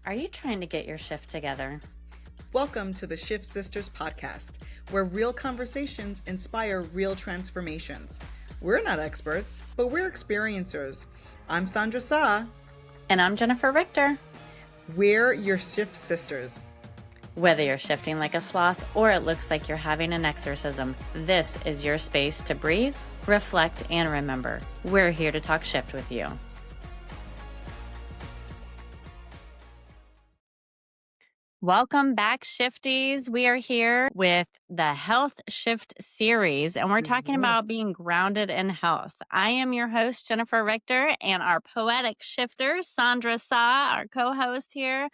Are you trying to get your shift together? Welcome to the Shift Sisters podcast, where real conversations inspire real transformations. We're not experts, but we're experiencers. I'm Sandra. And I'm Jennifer Richter. We're your Shift Sisters. Whether you're shifting like a sloth or it looks like you're having an exorcism, this is your space to breathe, reflect, and remember. We're here to talk shift with you. Welcome back, Shifties. We are here with the Health Shift series, and we're talking about being grounded in health. I am your host, Jennifer Richter, and our poetic shifter, Sandra, our co-host here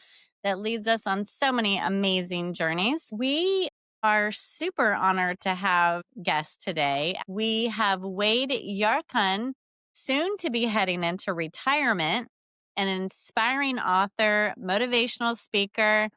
that leads us on so many amazing journeys. We are super honored to have guests today. We have Wade Yarchan, soon to be heading into retirement, an inspiring author, motivational speaker,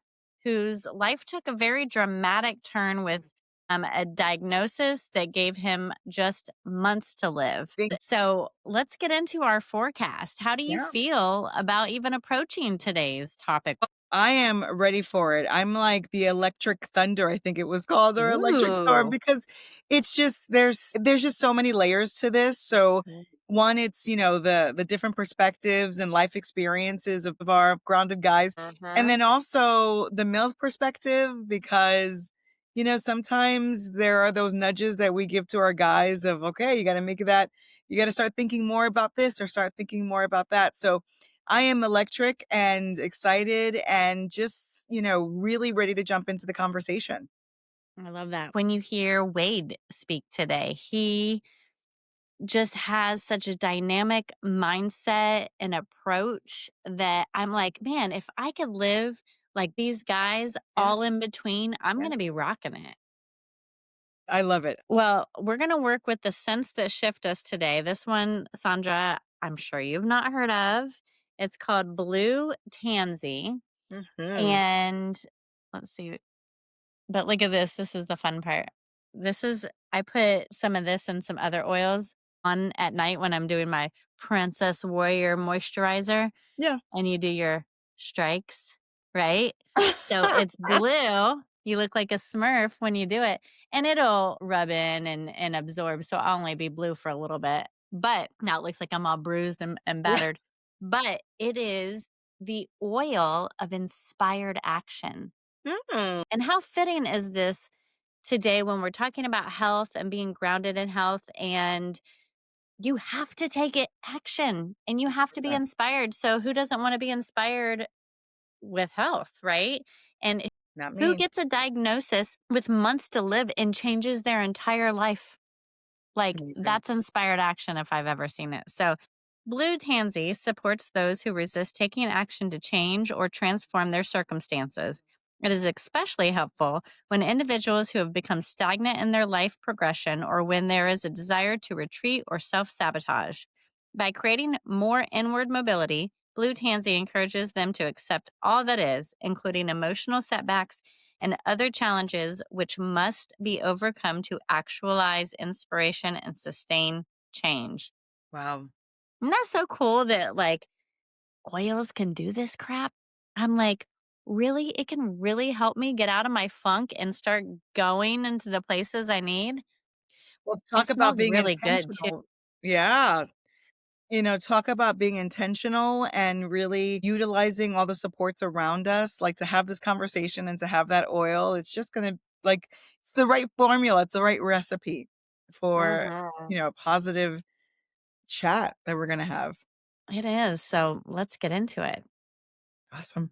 whose life took a very dramatic turn with a diagnosis that gave him just months to live. So let's get into our forecast. How do you feel about even approaching today's topic? I am ready for it. I'm like the electric thunder, I think it was called, or electric storm, because it's just, there's just so many layers to this. So one, it's, the different perspectives and life experiences of our grounded guys. And then also the male perspective, because, sometimes there are those nudges that we give to our guys of, okay, you got to start thinking more about this or start thinking more about that. So I am electric and excited and just, really ready to jump into the conversation. I love that. When you hear Wade speak today, he just has such a dynamic mindset and approach that I'm like, man, if I could live like these guys all in between, I'm going to be rocking it. I love it. Well, we're going to work with the scents that shift us today. This one, Sandra, I'm sure you've not heard of. It's called Blue Tansy. And let's see. But look at this. This is the fun part. I put some of this and some other oils on at night when I'm doing my Princess Warrior moisturizer. Yeah. And you do your strikes, right? So it's blue. You look like a Smurf when you do it, and it'll rub in and absorb. So I'll only be blue for a little bit. But now it looks like I'm all bruised and battered. But it is the oil of inspired action. And how fitting is this today when we're talking about health and being grounded in health, and you have to take action and you have to be inspired. So who doesn't want to be inspired with health, right? And Not who me. gets a diagnosis with months to live and changes their entire life? Like, Amazing. that's inspired action if I've ever seen it. So Blue Tansy supports those who resist taking action to change or transform their circumstances. It is especially helpful when individuals who have become stagnant in their life progression or when there is a desire to retreat or self-sabotage. By creating more inward mobility, Blue Tansy encourages them to accept all that is, including emotional setbacks and other challenges which must be overcome to actualize inspiration and sustain change. Wow. Isn't that so cool that like oils can do this crap? I'm like, really? It can really help me get out of my funk and start going into the places I need? Well, It talk about smells being really good too. intentional. Yeah. Talk about being intentional and really utilizing all the supports around us, like to have this conversation and to have that oil. It's just going to it's the right formula. It's the right recipe for, a positive chat that we're going to have. It is. So let's get into it. Awesome.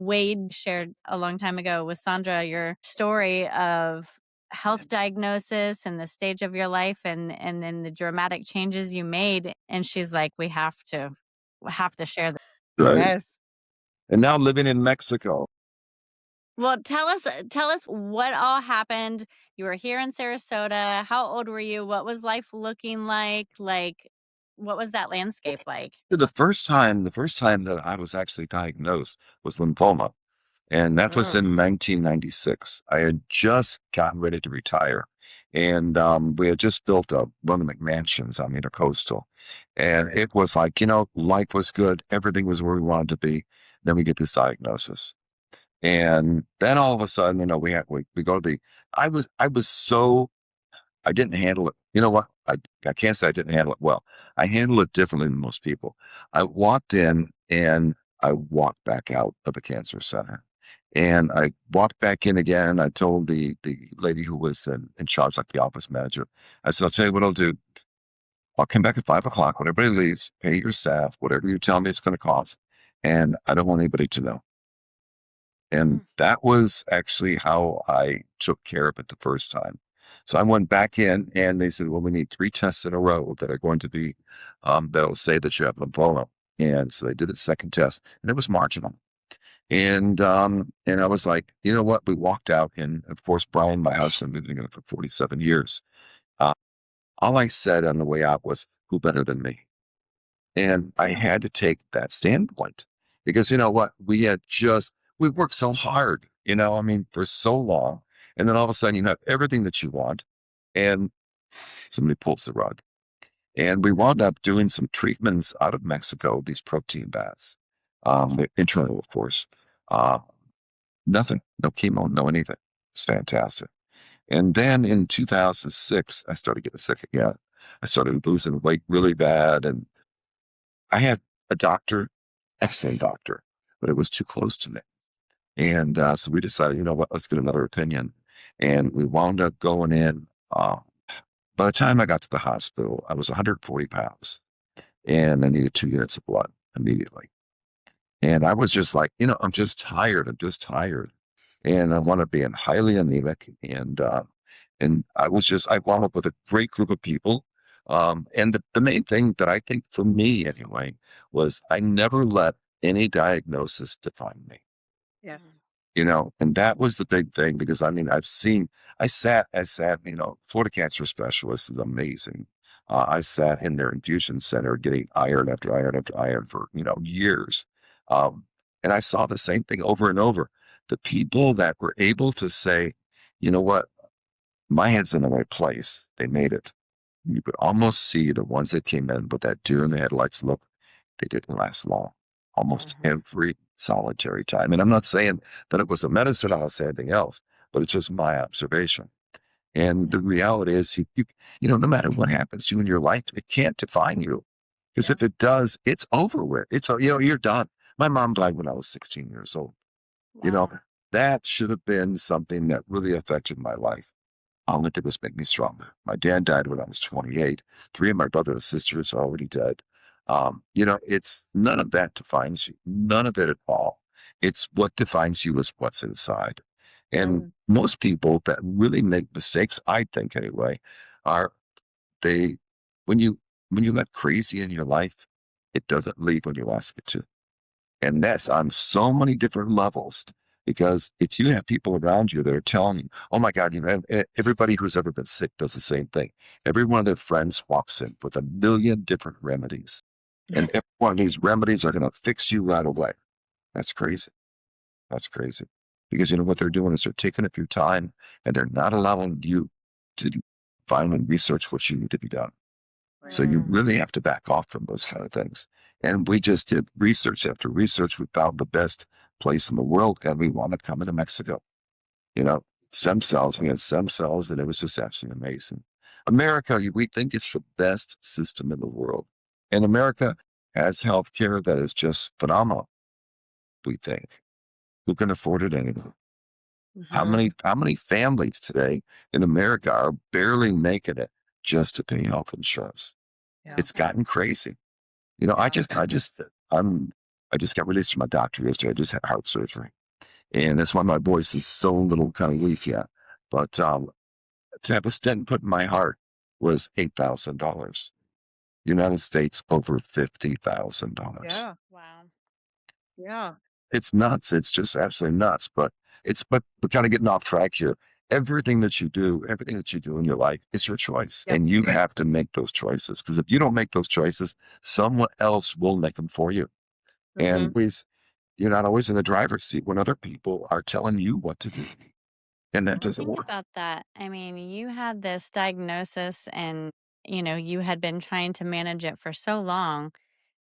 Wade shared a long time ago with Sandra your story of health diagnosis and the stage of your life and then the dramatic changes you made. And she's like, we have to share this. Right. Yes. And now living in Mexico. Well, tell us what all happened. You were here in Sarasota. How old were you? What was life looking like? Like, what was that landscape like? The first time that I was actually diagnosed was lymphoma. And that was in 1996. I had just gotten ready to retire. And we had just built one of the McMansions on the Intercoastal. And it was like, life was good. Everything was where we wanted to be. Then we get this diagnosis. And then all of a sudden, we go to the, I was so, I didn't handle it. You know what? I can't say I didn't handle it well. I handled it differently than most people. I walked in and I walked back out of the cancer center. And I walked back in again. I told the lady who was in charge, like the office manager, I said, I'll tell you what I'll do. I'll come back at 5 o'clock when everybody leaves, pay your staff, whatever you tell me it's going to cost. And I don't want anybody to know. And that was actually how I took care of it the first time. So I went back in and they said, well, we need 3 tests in a row that are going to be, that'll say that you have lymphoma. And so they did the second test and it was marginal. And I was like, you know what? We walked out and of course, Brian, my husband, we've been together for 47 years. Uh, all I said on the way out was, who better than me? And I had to take that standpoint because you know what? We worked so hard, I mean, for so long. And then all of a sudden you have everything that you want and somebody pulls the rug. And we wound up doing some treatments out of Mexico, these protein baths, internal, of course. Uh, Nothing, no chemo, no anything. It's fantastic. And then in 2006, I started getting sick again. I started losing weight really bad. And I had a doctor, excellent doctor, but it was too close to me. And so we decided, you know what, let's get another opinion. And we wound up going in. By the time I got to the hospital, I was 140 pounds and I needed 2 units of blood immediately. And I was just like, I'm just tired. I'm just tired. And I want to be highly anemic. And I wound up with a great group of people. And the main thing that I think for me anyway, was I never let any diagnosis define me. Yes. And that was the big thing because I mean, I sat, Florida Cancer Specialist is amazing. I sat in their infusion center getting iron after iron after iron for, years. Um, and I saw the same thing over and over. The people that were able to say, you know what, my head's in the right place, they made it. You could almost see the ones that came in with that deer in the headlights look, they didn't last long. Almost every solitary time. And I'm not saying that it was a medicine, I'll say anything else, but it's just my observation. And the reality is, no matter what happens to you in your life, it can't define you. Because if it does, it's over with. You're done. My mom died when I was 16 years old. That should have been something that really affected my life. All it did was make me stronger. My dad died when I was 28. 3 of my brothers and sisters are already dead. It's none of that defines you. None of it at all. It's what defines you is what's inside. And most people that really make mistakes, I think anyway, are they when you let crazy in your life, it doesn't leave when you ask it to. And that's on so many different levels. Because if you have people around you that are telling you, oh my God, everybody who's ever been sick does the same thing. Every one of their friends walks in with a million different remedies. And every one of these remedies are going to fix you right away. That's crazy. That's crazy. Because you know what they're doing is they're taking up your time and they're not allowing you to find and research what you need to be done. So you really have to back off from those kind of things. And we just did research after research. We found the best place in the world and we want to come into Mexico. Stem cells, we had stem cells and it was just absolutely amazing. America, we think it's the best system in the world. And America has healthcare that is just phenomenal, we think. Who can afford it anymore? How many families today in America are barely making it just to pay health insurance? It's gotten crazy. I just got released from my doctor yesterday. I just had heart surgery. And that's why my voice is so little kind of weak yet. But to have a stent put in my heart was $8,000. United States over $50,000. Yeah. Wow. Yeah. It's nuts. It's just absolutely nuts. But we're kind of getting off track here. Everything that you do in your life is your choice. Yep. And you have to make those choices. Because if you don't make those choices, someone else will make them for you. And you're not always in the driver's seat when other people are telling you what to do. And that doesn't Think work. about that. I mean, you had this diagnosis and, you had been trying to manage it for so long,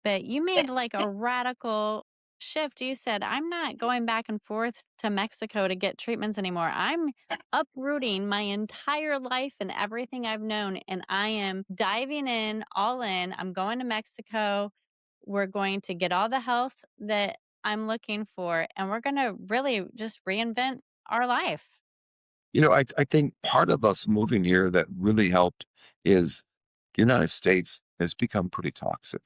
but you made like a radical shift, you said, I'm not going back and forth to Mexico to get treatments anymore. I'm uprooting my entire life and everything I've known, and I am diving in, all in. I'm going to Mexico. We're going to get all the health that I'm looking for, and we're going to really just reinvent our life. I think part of us moving here that really helped is the United States has become pretty toxic.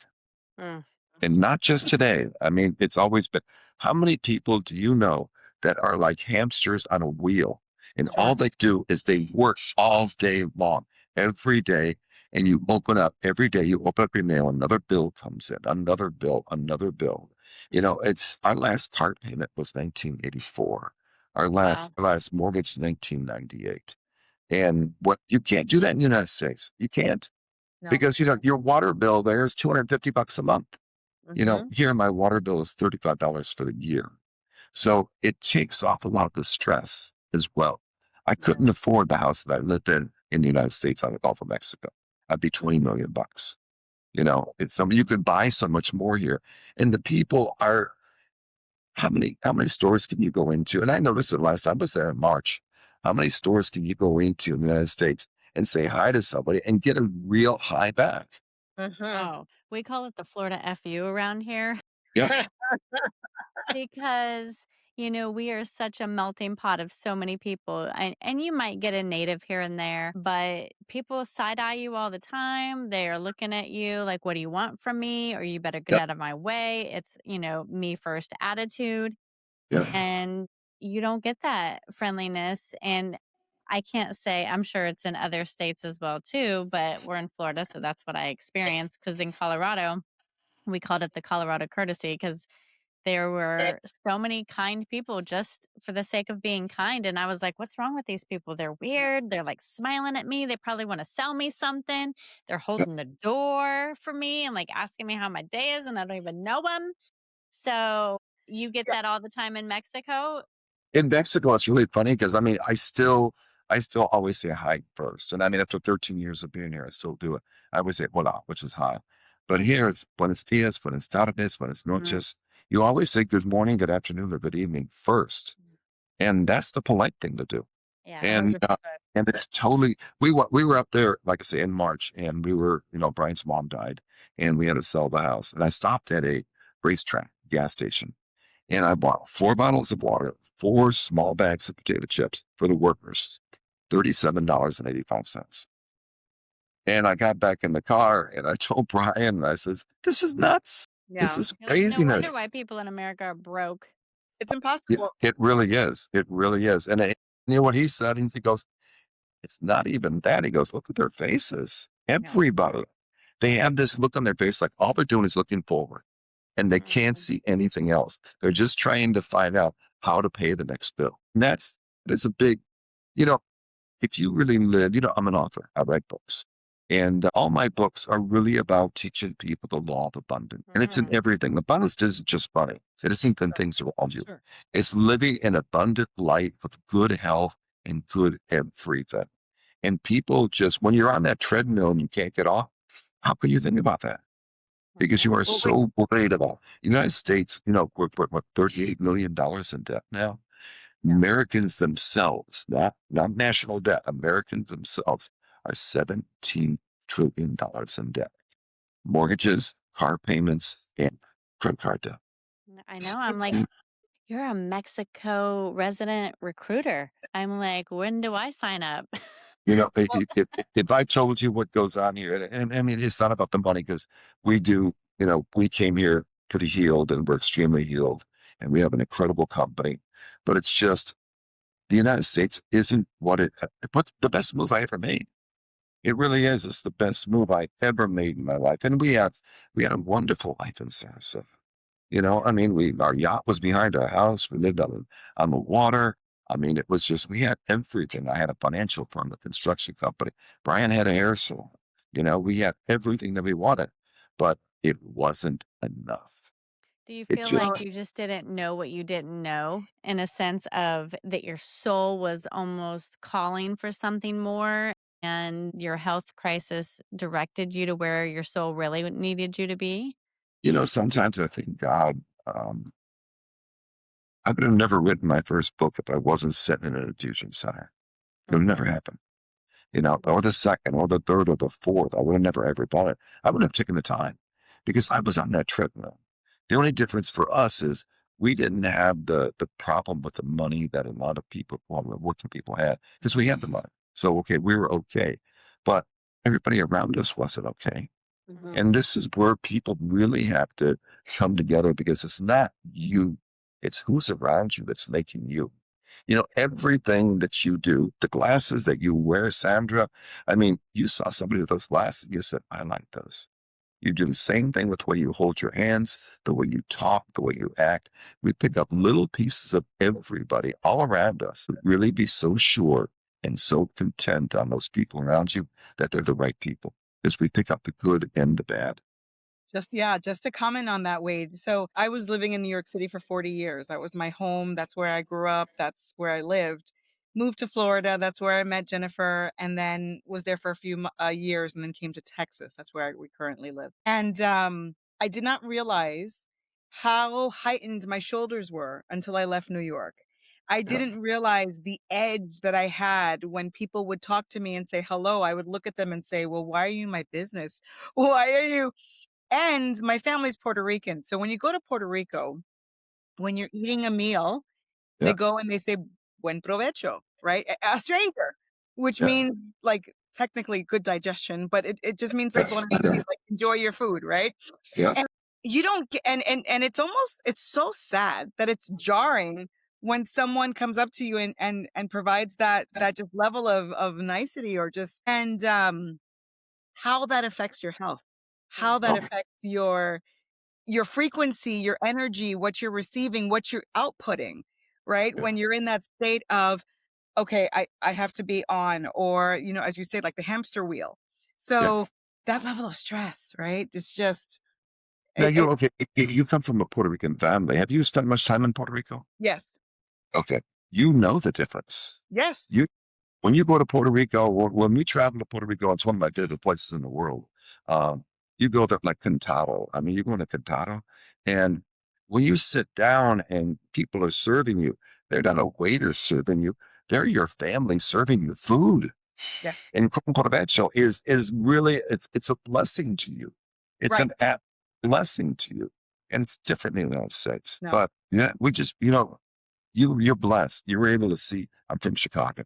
Mm. And not just today. I mean, it's always been. How many people do you know that are like hamsters on a wheel? And all they do is they work all day long, every day. And you open up every day, you open up your mail, another bill comes in, another bill, another bill. It's our last car payment was 1984. Our Wow. last mortgage, 1998. And what you can't do that in the United States. You can't No. because your water bill there is $250 a month. Hmm. Here my water bill is $35 for the year. So it takes off a lot of the stress as well. I couldn't afford the house that I lived in the United States on the Gulf of Mexico. I'd be 20 million bucks. It's something you could buy so much more here. And the people are how many stores can you go into? And I noticed it last time I was there in March. How many stores can you go into in the United States and say hi to somebody and get a real high back? Oh, we call it the Florida FU around here. Yeah. Because, we are such a melting pot of so many people. And you might get a native here and there, but people side eye you all the time. They are looking at you like, what do you want from me? Or you better get Yep. out of my way. It's, me first attitude. Yeah. And you don't get that friendliness. And I can't say, I'm sure it's in other states as well, too, but we're in Florida. So that's what I experienced. Because in Colorado, we called it the Colorado courtesy because there were so many kind people just for the sake of being kind, and I was like, "What's wrong with these people? They're weird. They're, like, smiling at me. They probably wanna sell me something. They're holding the door for me and, like, asking me how my day is, and I don't even know them." So, you get that all the time in Mexico? In Mexico, it's really funny because I mean, I still always say hi first. And I mean, after 13 years of being here, I still do it. I always say hola, which is hi. But Mhm, here it's buenos dias, buenas tardes, buenas mhm, noches. You always say good morning, good afternoon, or good evening first. And that's the polite thing to do. yeah. And it's totally we were up there, like I say, in March, and we were, Brian's mom died, and we had to sell the house. And I stopped at a racetrack gas station and I bought 4 bottles of water, 4 small bags of potato chips for the workers, $37.85. And I got back in the car and I told Brian, I says, this is nuts. This Yeah. is You're like, "No wonder craziness. why people in America are broke." It's It, impossible. it really is. It really is. And you know what he said? He goes, it's not even that. He goes, look at their faces. Yeah. Everybody. They have this look on their face like all they're doing is looking forward and they can't Mhm. see anything else. They're just trying to find out how to pay the next bill. And that's a big, you know, if you really live, I'm an author. I write books. And all my books are really about teaching people the law of abundance. And it's in Mhm. everything. Abundance isn't just money. It isn't in things around you. It's living an abundant life with good health and good everything. And people just, when you're on that treadmill and you can't get off, how can you think about that? Because you Mhm. are so worried about United States, we're what, $38 million in debt now. Yeah. Americans themselves, not national debt, Americans themselves are $17 trillion in debt. Mortgages, car payments, and credit card debt. I know. I'm like, "You're a Mexico resident recruiter." I'm like, "When do I sign up?" If I told you what goes on here, and I mean, it's not about the money because we came here pretty healed and we're extremely healed and we have an incredible company, but it's just the United States isn't what the best move I ever made. It really is. It's the best move I ever made in my life. And we had a wonderful life in Sarasota. I mean, our yacht was behind our house. We lived on the water. I mean, it was just, we had everything. I had a financial firm, a construction company. Brian had a hair salon. We had everything that we wanted, but it wasn't enough. Do you It feel just, like you just didn't know what you didn't know in a sense of that your soul was almost calling for something more and your health crisis directed you to where your soul really needed you to be? sometimes I think God, I would have never written my first book if I wasn't sitting in an infusion center. It would never happen. Or the second, or the third, or the fourth. I would have never ever done it. I wouldn't have taken the time because I was on that treadmill. The only difference for us is we didn't have the problem with the money that a lot of people, well, the working people had, because we had the money. So, okay, we were okay. But everybody around us wasn't okay. And this is where people really have to come together because it's not you, it's who's around you that's making you. Everything that you do, the glasses that you wear, Sandra, I mean, you saw somebody with those glasses, you said, I like those. You do the same thing with the way you hold your hands, the way you talk, the way you act. We pick up little pieces of everybody all around us. Really be so sure and so content on those people around you that they're the right people, because we pick up the good and the bad. Just to comment on that, Wade. So I was living in New York City for 40 years. That was my home. That's where I grew up. That's where I lived. Moved to Florida. That's where I met Jennifer, and then was there for a few years, and then came to Texas. That's where we currently live. And I did not realize how heightened my shoulders were until I left New York. I didn't realize the edge that I had when people would talk to me and say hello. I would look at them and say, well, why are you in my business? Why are you? And my family's Puerto Rican. So when you go to Puerto Rico, when you're eating a meal, they Yeah. go and they say, buen provecho, right? A stranger, which Yeah. means like technically good digestion, but it just means like bon appetit, like enjoy your food, right? Yes. And you don't get, and it's so sad that it's jarring when someone comes up to you and provides that just level of nicety or just, and how that affects your health, how that affects your frequency, your energy, what you're receiving, what you're outputting, right? Yeah. When you're in that state of, okay, I have to be on, or, as you say, like the hamster wheel. So that level of stress, right? It's just, Now you're okay. You come from a Puerto Rican family. Have you spent much time in Puerto Rico? yes, Okay. You know the difference. yes, When you go to Puerto Rico, or when we travel to Puerto Rico, it's one of my favorite places in the world. Um, you go there like Cantado. I mean, you go to Cantado, and when you sit down and people are serving you, they're not a waiter serving you. They're your family serving you food. yeah, And Corporacho is really it's a blessing to you. It's right. an app blessing to you, and it's different in the United States. No, But yeah, we just you're blessed. You were able to see. I'm from Chicago.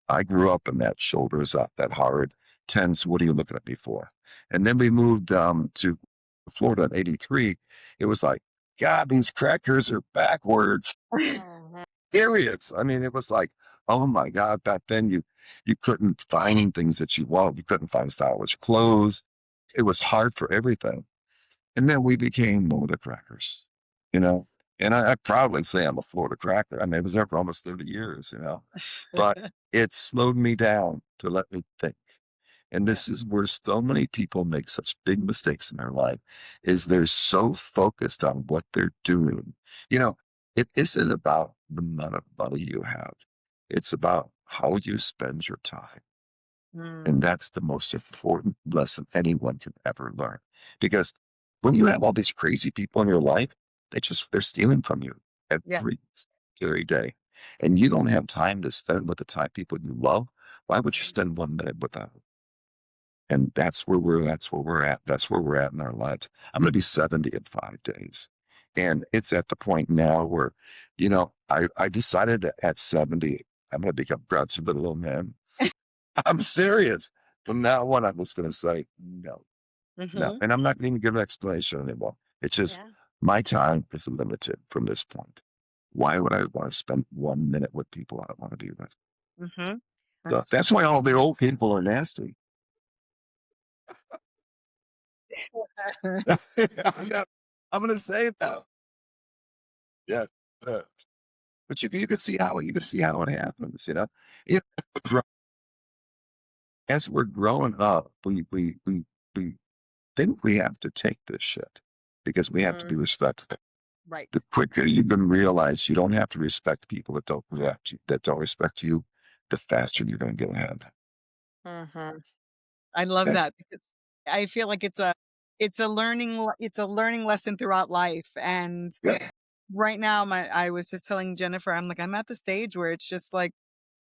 I grew up in that shoulders up, that hard, tense. What are you looking at me for? And then we moved to Florida in '83. It was like, God, these crackers are backwards. Periods. I mean, it was like, oh my God, back then you couldn't find things that you wanted. You couldn't find stylish clothes. It was hard for everything. And then we became Florida crackers, you know. And I proudly say I'm a Florida cracker. I mean, I was there for almost 30 years. But it slowed me down to let me think. And this is where so many people make such big mistakes in their life, is they're so focused on what they're doing. You know, it isn't about the amount of money you have. It's about how you spend your time. And that's the most important lesson anyone can ever learn. Because when you have all these crazy people in your life, they're stealing from you yeah, every day. And you don't have time to spend with the time people you love. Why would you spend 1 minute with them? And that's where we're at. That's where we're at in our lives. I'm going to be 70 in 5 days. And it's at the point now where, I decided that at 70, I'm going to become God's little old man. I'm serious. From now on, I'm just going to say no, no. And I'm not going to give an explanation anymore. It's just my time is limited from this point. Why would I want to spend 1 minute with people I don't want to be with? So that's why all the old people are nasty. I'm going to say it now. Yeah. But you can see how it happens. You know, as we're growing up, we think we have to take this shit because we have to be respectful. right. The quicker you can realize you don't have to respect people that don't respect you, the faster you're going to get ahead. I love That's that because I feel like it's a learning lesson throughout life, and yeah. right now, I was just telling Jennifer, I'm like, I'm at the stage where it's just like,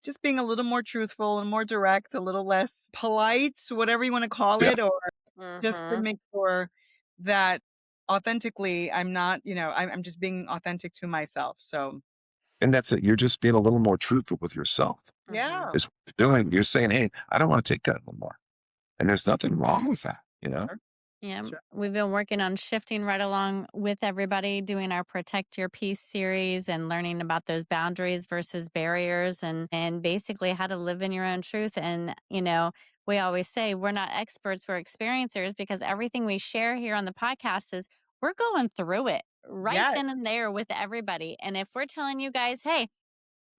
just being a little more truthful and more direct, a little less polite, whatever you want to call Yeah. it, or just to make sure that authentically I'm not, I'm just being authentic to myself. So And that's it. You're just being a little more truthful with yourself. yeah. Is what you're doing. You're saying, hey, I don't want to take that anymore. And there's nothing wrong with that, you know? Sure. Yeah, Sure. we've been working on shifting right along with everybody, doing our Protect Your Peace series and learning about those boundaries versus barriers and basically how to live in your own truth. And, we always say we're not experts, we're experiencers because everything we share here on the podcast is we're going through it right Yes. then and there with everybody. And if we're telling you guys, hey,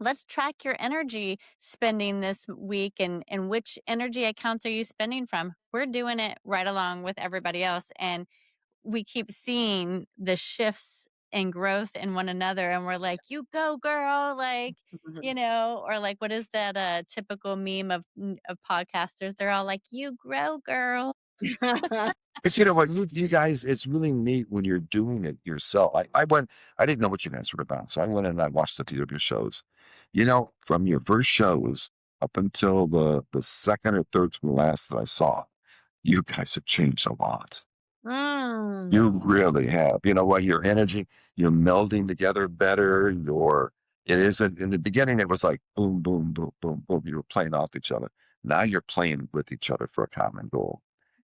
let's track your energy spending this week and which energy accounts are you spending from, we're doing it right along with everybody else, and we keep seeing the shifts and growth in one another, and we're like, you go girl, like, or like, what is that typical meme of podcasters, they're all like, you grow girl. Because you know what, you guys, it's really neat when you're doing it yourself. I didn't know what you guys were about. So I went in and I watched a few of your shows. From your first shows up until the second or third from the last that I saw, you guys have changed a lot. You really have. You know what? Your energy, you're melding together better. It isn't in the beginning, it was like boom, boom, boom, boom, boom. You were playing off each other. Now you're playing with each other for a common goal.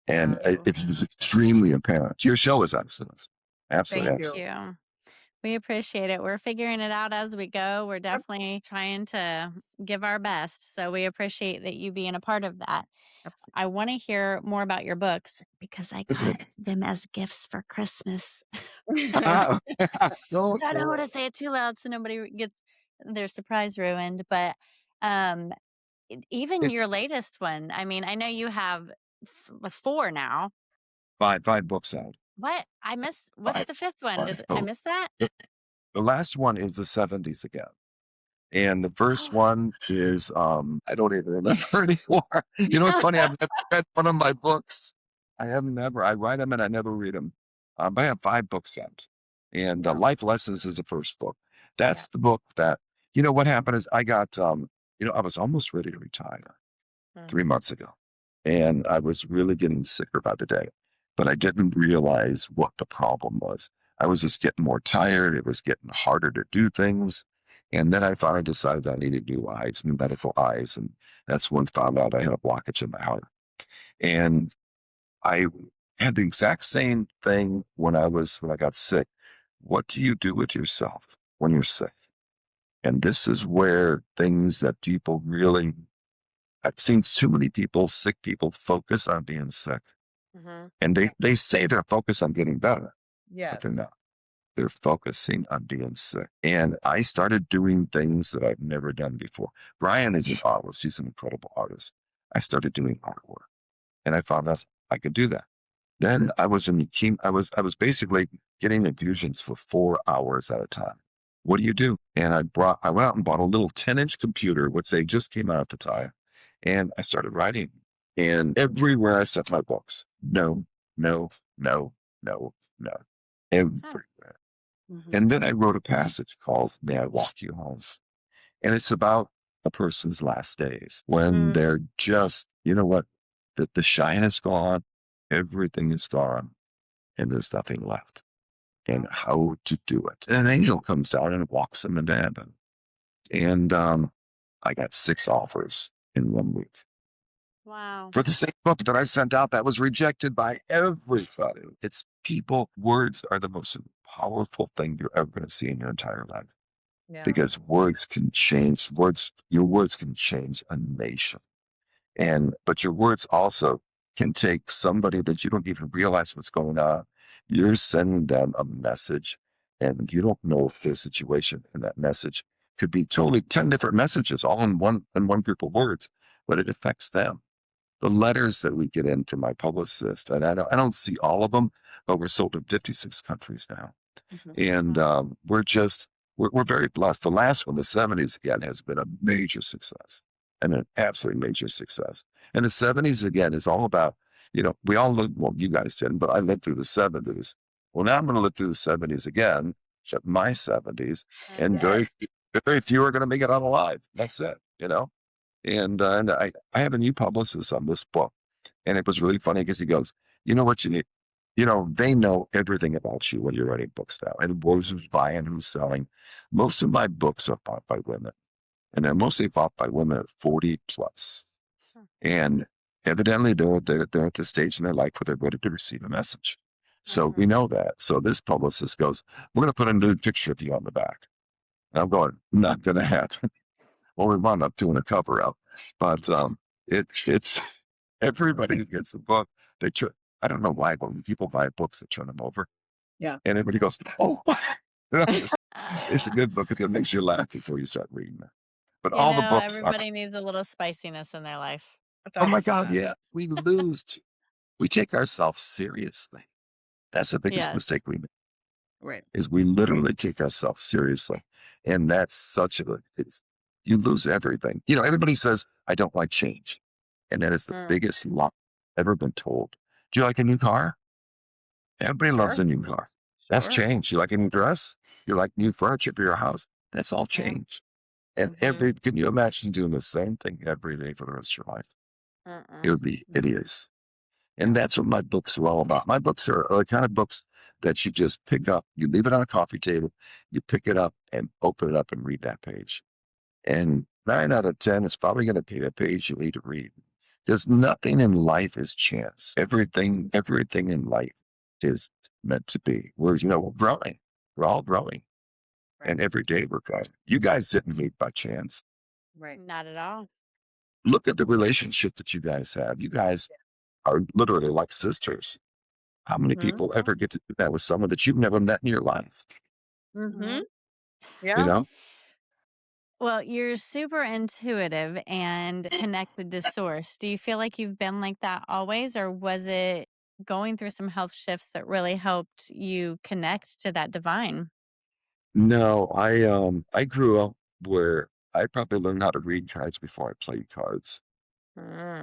And it was extremely apparent. Your show is excellent. Absolutely Thank excellent. you. Yeah. We appreciate it. We're figuring it out as we go. We're definitely trying to give our best. So we appreciate that you being a part of that. Absolutely. I want to hear more about your books because I got them as gifts for Christmas. Oh, I don't want to say it too loud so nobody gets their surprise ruined. But um, even it's your latest one, I mean, I know you have four now. five books out. What? I missed. What's Five. the fifth one? Did I Oh, miss that? the last one is the 70s again. And the first Oh. one is I don't even remember anymore. You know, it's funny. I've never read one of my books. I have never. I write them and I never read them. But I have 5 books out, and Life Lessons is the first book. That's the book that what happened is I got I was almost ready to retire 3 months ago, and I was really getting sicker by the day, but I didn't realize what the problem was. I was just getting more tired. It was getting harder to do things. And then I finally decided I needed new eyes, new medical eyes. And that's when I found out I had a blockage in my heart. And I had the exact same thing when I got sick. What do you do with yourself when you're sick? And this is where things that people really, I've seen too many people, sick people, focus on being sick. And they say they're focused on getting better, but they're Yes. not. They're focusing on being sick. And I started doing things that I've never done before. Brian is an artist. He's an incredible artist. I started doing artwork and I found out I could do that. Then I was in the team. I was basically getting infusions for 4 hours at a time. What do you do? And I went out and bought a little 10-inch computer, which they just came out at the time. And I started writing. And everywhere I set my books, no, no, no, no, no, everywhere. And then I wrote a passage called May I Walk You Home? And it's about a person's last days when they're just, you know what, the shine is gone, everything is gone, and there's nothing left. And how to do it. And an angel comes down and walks them into heaven. And I got 6 offers in 1 week. Wow. For the same book that I sent out that was rejected by everybody. It's people, words are the most powerful thing you're ever going to see in your entire life. Yeah. Because words can change, your words can change a nation. But your words also can take somebody that you don't even realize what's going on. You're sending them a message and you don't know if their situation and that message could be totally 10 different messages all in one group of words, but it affects them. The letters that we get in from my publicist, and I don't see all of them, but we're sold in 56 countries now. And we're very blessed. The last one, the 70s again, has been a major success and an absolutely major success. And the 70s again is all about, we all lived, well, you guys didn't, but I lived through the 70s. Well, now I'm going to live through the 70s again. my 70s, and very few are going to make it out alive. That's it, And I have a new publicist on this book, and it was really funny because he goes, "You know what you need? They know everything about you when you're writing books now, and who's buying, who's selling. Most of my books are bought by women, and they're mostly bought by women at 40 plus, and evidently they're at the stage in their life where they're ready to receive a message. So we know that. So this publicist goes, "We're going to put a new picture of you on the back." And I'm going, "Not going to happen." Well, we wound up doing a cover up, but it's everybody who gets the book. I don't know why, but when people buy books, they turn them over. Yeah. And everybody goes, "Oh, it's a good book. It makes you laugh before you start reading it." But all the books are, everybody needs a little spiciness in their life. oh my God, yeah. We take ourselves seriously. That's the biggest mistake we make. Right. Is we literally take ourselves seriously. And that's you lose everything. Everybody says, "I don't like change." And that is the biggest lie I've ever been told. Do you like a new car? Everybody loves a new car. That's change. You like a new dress? You like new furniture for your house? That's all change. And can you imagine doing the same thing every day for the rest of your life? It would be hideous. And that's what my books are all about. My books are the kind of books that you just pick up, you leave it on a coffee table, you pick it up and open it up and read that page. And 9 out of 10 is probably going to be a page you need to read. Because nothing in life is chance. Everything in life is meant to be. We're growing. We're all growing. Right. And every day we're growing. You guys didn't meet by chance. Right. Not at all. Look at the relationship that you guys have. You guys are literally like sisters. How many people ever get to do that with someone that you've never met in your life? Yeah. Well, you're super intuitive and connected to source. Do you feel like you've been like that always, or was it going through some health shifts that really helped you connect to that divine? No, I grew up where I probably learned how to read cards before I played cards.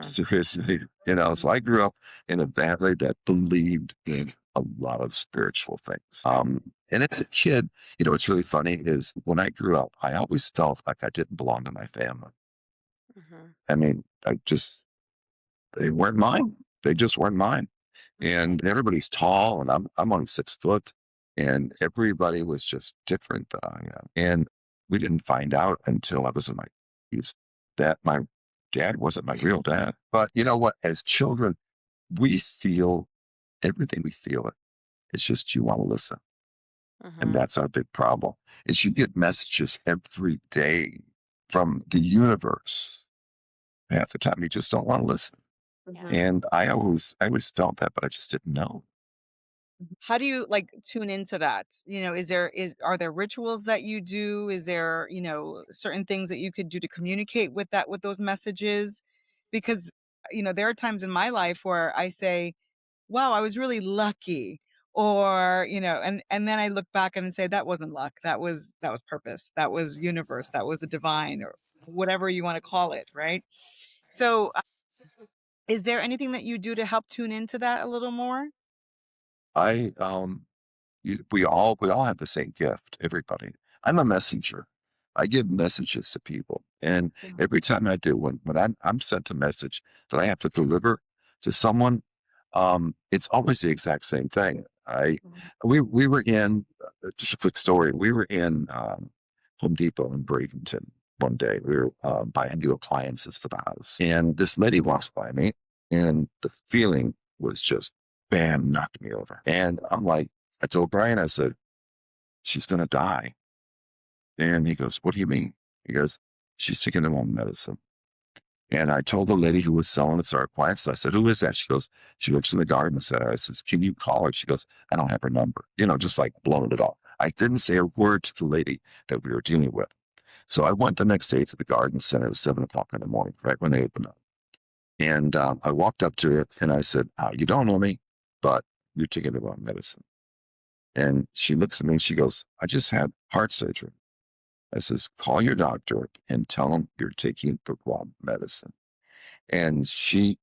Seriously, so I grew up in a family that believed in a lot of spiritual things. And as a kid, what's really funny is when I grew up, I always felt like I didn't belong to my family. I mean, they weren't mine. They just weren't mine. And everybody's tall, and I'm only 6 foot, and everybody was just different than I am. And we didn't find out until I was in my 20s that my dad wasn't my real dad. But you know what? As children, we feel everything we feel it. It's just you want to listen. And that's our big problem is you get messages every day from the universe. Half the time you just don't want to listen. And I always felt that, but I just didn't know. How do you tune into that? Are there rituals that you do? Is there, certain things that you could do to communicate with those messages? Because, there are times in my life where I say, wow, I was really lucky. Or, and then I look back and say, that wasn't luck. That was purpose. That was universe. That was the divine, or whatever you want to call it. Right. So is there anything that you do to help tune into that a little more? I we all have the same gift, everybody. I'm a messenger. I give messages to people. And every time I do, when I'm sent a message that I have to deliver to someone, it's always the exact same thing. We were in just a quick story. We were in Home Depot in Bradenton one day. We were buying new appliances for the house, and this lady walks by me, and the feeling was just bam, knocked me over. And I told Brian, I said, she's going to die. And he goes, what do you mean? He goes, she's taking her own medicine. And I told the lady who was selling us our appliances, I said, who is that? She goes, she works in the garden center. I says, can you call her? She goes, I don't have her number. Just like blowing it off. I didn't say a word to the lady that we were dealing with. So I went the next day to the garden center at 7:00 in the morning, right when they opened up. And I walked up to her and I said, you don't know me, but you're taking the wrong medicine. And she looks at me and she goes, I just had heart surgery. I says, call your doctor and tell him you're taking the wrong medicine. And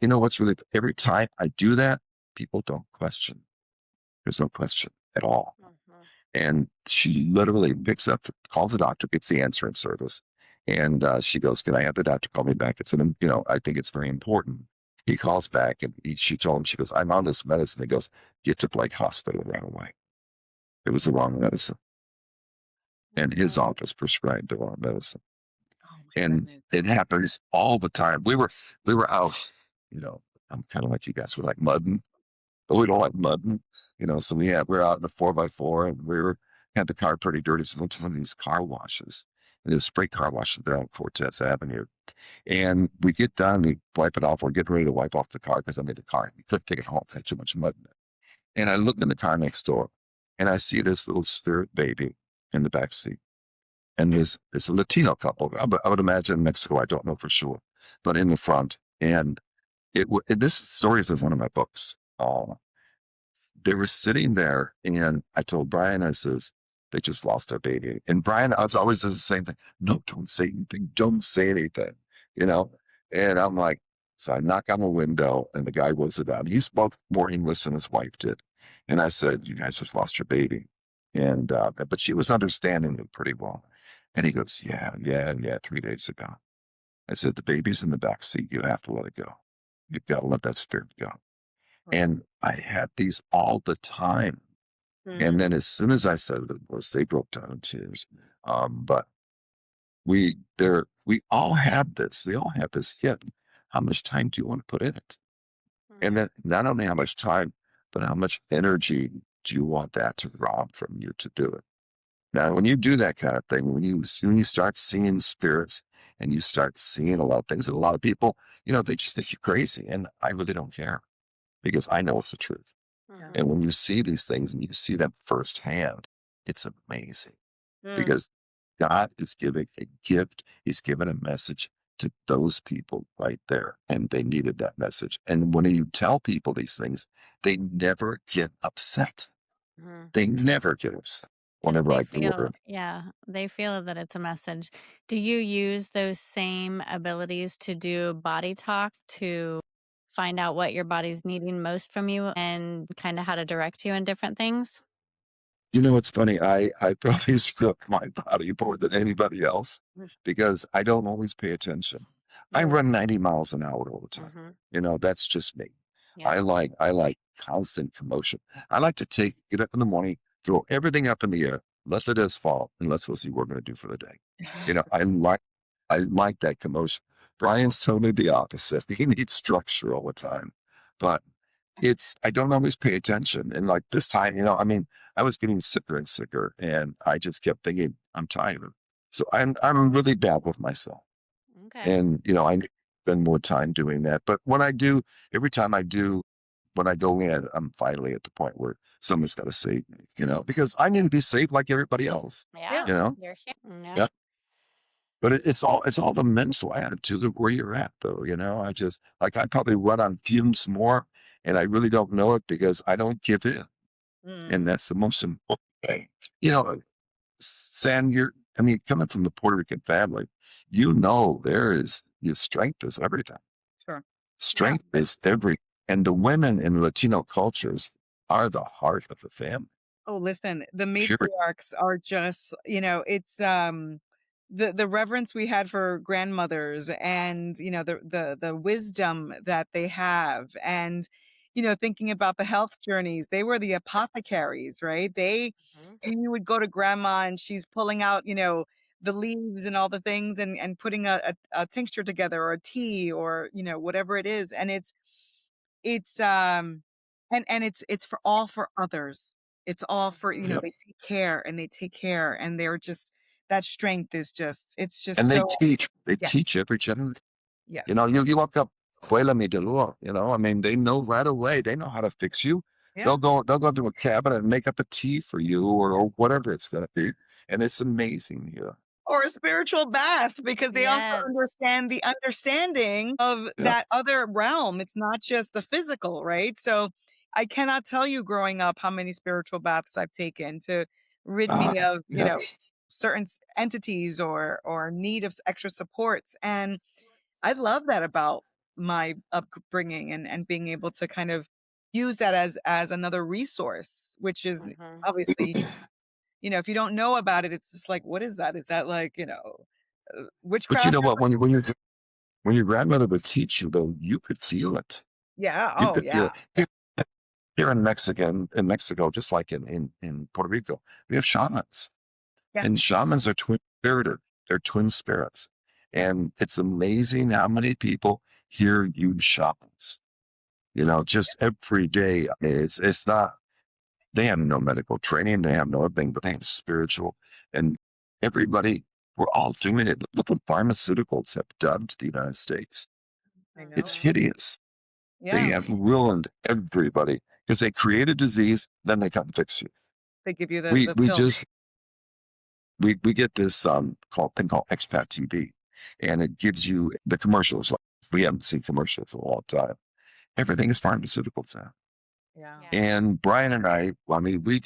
what's really, every time I do that, people don't question. There's no question at all. And she literally picks up, calls the doctor, gets the answering service. And she goes, "Can I have the doctor call me back? I think it's very important." He calls back and she told him, she goes, "I'm on this medicine." He goes, "Get to Blake Hospital right away." It was the wrong medicine. And his office prescribed the wrong medicine. Oh my And goodness. it happens all the time. We were out, you know, I'm kind of like you guys. We like mudding, but we don't like mudding, So we're out in a 4x4 and had the car pretty dirty. So we went to one of these car washes. And there's spray car washes there on Cortez Avenue. And we get done, we wipe it off. We're getting ready to wipe off the car because I made the car. We couldn't take it home. It had too much mud in it. And I look in the car next door and I see this little spirit baby in the back seat. And there's a Latino couple. I would imagine Mexico. I don't know for sure, but in the front. And this story is in one of my books. They were sitting there, and I told Brian, I says, "They just lost their baby." And Brian always does the same thing. "No, don't say anything. Don't say anything." You know. And I'm like, so I knock on the window, and the guy rolls it down. He spoke more English than his wife did, and I said, "You guys just lost your baby," and but she was understanding it pretty well. And he goes, "Yeah, yeah, yeah. 3 days ago." I said, "The baby's in the back seat. You have to let it go. You've got to let that spirit go." And I had these all the time. And then as soon as I said it, of course, they broke down in tears. But we all have this. We all have this hit. How much time do you want to put in it? And then not only how much time, but how much energy do you want that to rob from you to do it? Now, when you do that kind of thing, when you start seeing spirits and you start seeing a lot of things, and a lot of people, they just think you're crazy. And I really don't care because I know it's the truth. And when you see these things and you see them firsthand, it's amazing because God is giving a gift. He's given a message to those people right there. And they needed that message. And when you tell people these things, they never get upset. They never get upset whenever I deliver. They feel that it's a message. Do you use those same abilities to do body talk to find out what your body's needing most from you and kind of how to direct you in different things? It's funny. I probably screw my body more than anybody else because I don't always pay attention. I run 90 miles an hour all the time. That's just me. I like constant commotion. I like to get up in the morning, throw everything up in the air, let the dust fall, and let's go see what we're going to do for the day. I like that commotion. Brian's totally the opposite. He needs structure all the time. But I don't always pay attention. And like this time, I was getting sicker and sicker, and I just kept thinking, I'm tired. So I'm really bad with myself. Okay. And I spend more time doing that. But every time I do, when I go in, I'm finally at the point where someone's got to save me, because I need to be saved like everybody else. Yeah. You know? You're here. Yeah. Yeah. But it's all the mental attitude of where you're at, though. I probably run on fumes more, and I really don't know it because I don't give in, and that's the most important thing. San, coming from the Puerto Rican family, your strength is everything. Sure. Strength is and the women in Latino cultures are the heart of the family. Oh, listen, the Period. matriarchs are just, it's the reverence we had for grandmothers and, the wisdom that they have and, thinking about the health journeys, they were the apothecaries, right? You would go to grandma and she's pulling out, the leaves and all the things and putting a tincture together or a tea or, whatever it is. And it's and it's for others. It's all for, Yep. they take care and they take care and they're just that strength is just it's just And they so yeah, teach every generation. yes. You walk up, "Abuela mi dolor," they know right away. They know how to fix you. Yeah. They'll go to a cabinet and make up a tea for you or whatever it's gonna be. And it's amazing here. Or a spiritual bath because they also Yes. understand the understanding of Yeah. that other realm. It's not just the physical, right? So I cannot tell you growing up how many spiritual baths I've taken to rid me of, Yeah. certain entities or need of extra supports. And I love that about my upbringing and being able to kind of use that as another resource, which is obviously if you don't know about it, it's just like, what is that? Is that like, But you witchcraft know or what? When your grandmother would teach you, though, you could feel it. Yeah. You Oh, could feel yeah. it. Here in Mexico, just like in Puerto Rico, we have shamans. Yeah. And shamans are twin spirited. They're twin spirits. And it's amazing how many people hear use shamans. Just every day. I mean, it's not, they have no medical training, they have no other thing, but they have spiritual. And everybody, we're all doing it. Look what pharmaceuticals have done to the United States. I It's know. hideous. They Yeah. have ruined everybody because they create a disease, then they come fix you. They give you We the we pill. just we get this called expat TV, and it gives you the commercials. Like, we haven't seen commercials in a long time. Everything is pharmaceuticals now. Yeah. And Brian and I mean, I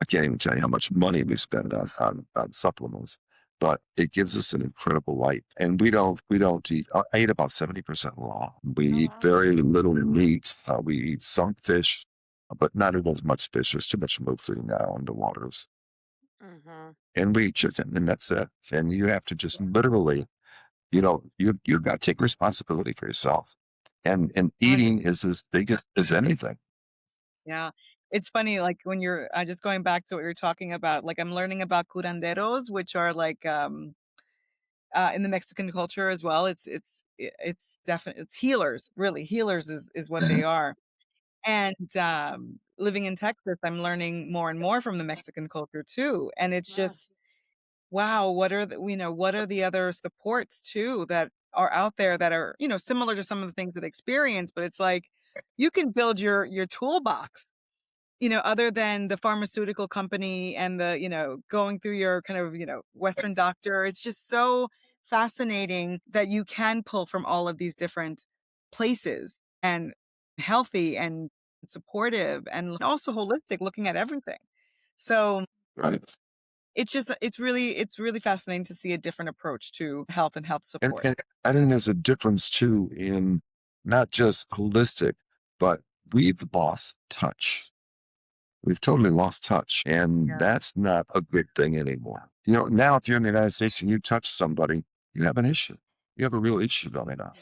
can't even tell you how much money we spend on supplements, but it gives us an incredible light. And we don't eat, I eat about 70% raw. We eat very little meat. We eat some fish, but not as much fish. There's too much mercury now in the waters. And we eat chicken, and that's it. And you have to just literally, you've got to take responsibility for yourself. And eating is as big as anything. Yeah. It's funny, like when you're just going back to what you're talking about, like I'm learning about curanderos, which are like in the Mexican culture as well. It's definitely it's healers, really. Healers is what they are. And living in Texas, I'm learning more and more from the Mexican culture too. And it's just wow, what are the other supports too that are out there that are, similar to some of the things that I experience, but it's like you can build your toolbox, other than the pharmaceutical company and the, going through your kind of, Western doctor. It's just so fascinating that you can pull from all of these different places and healthy and supportive and also holistic, looking at everything. So Right. it's really fascinating to see a different approach to health and health And, support. and I think there's a difference too in not just holistic, but we've lost touch. We've totally lost touch, and Yeah. that's not a good thing anymore. Now if you're in the United States and you touch somebody, you have an issue. You have a real issue going on.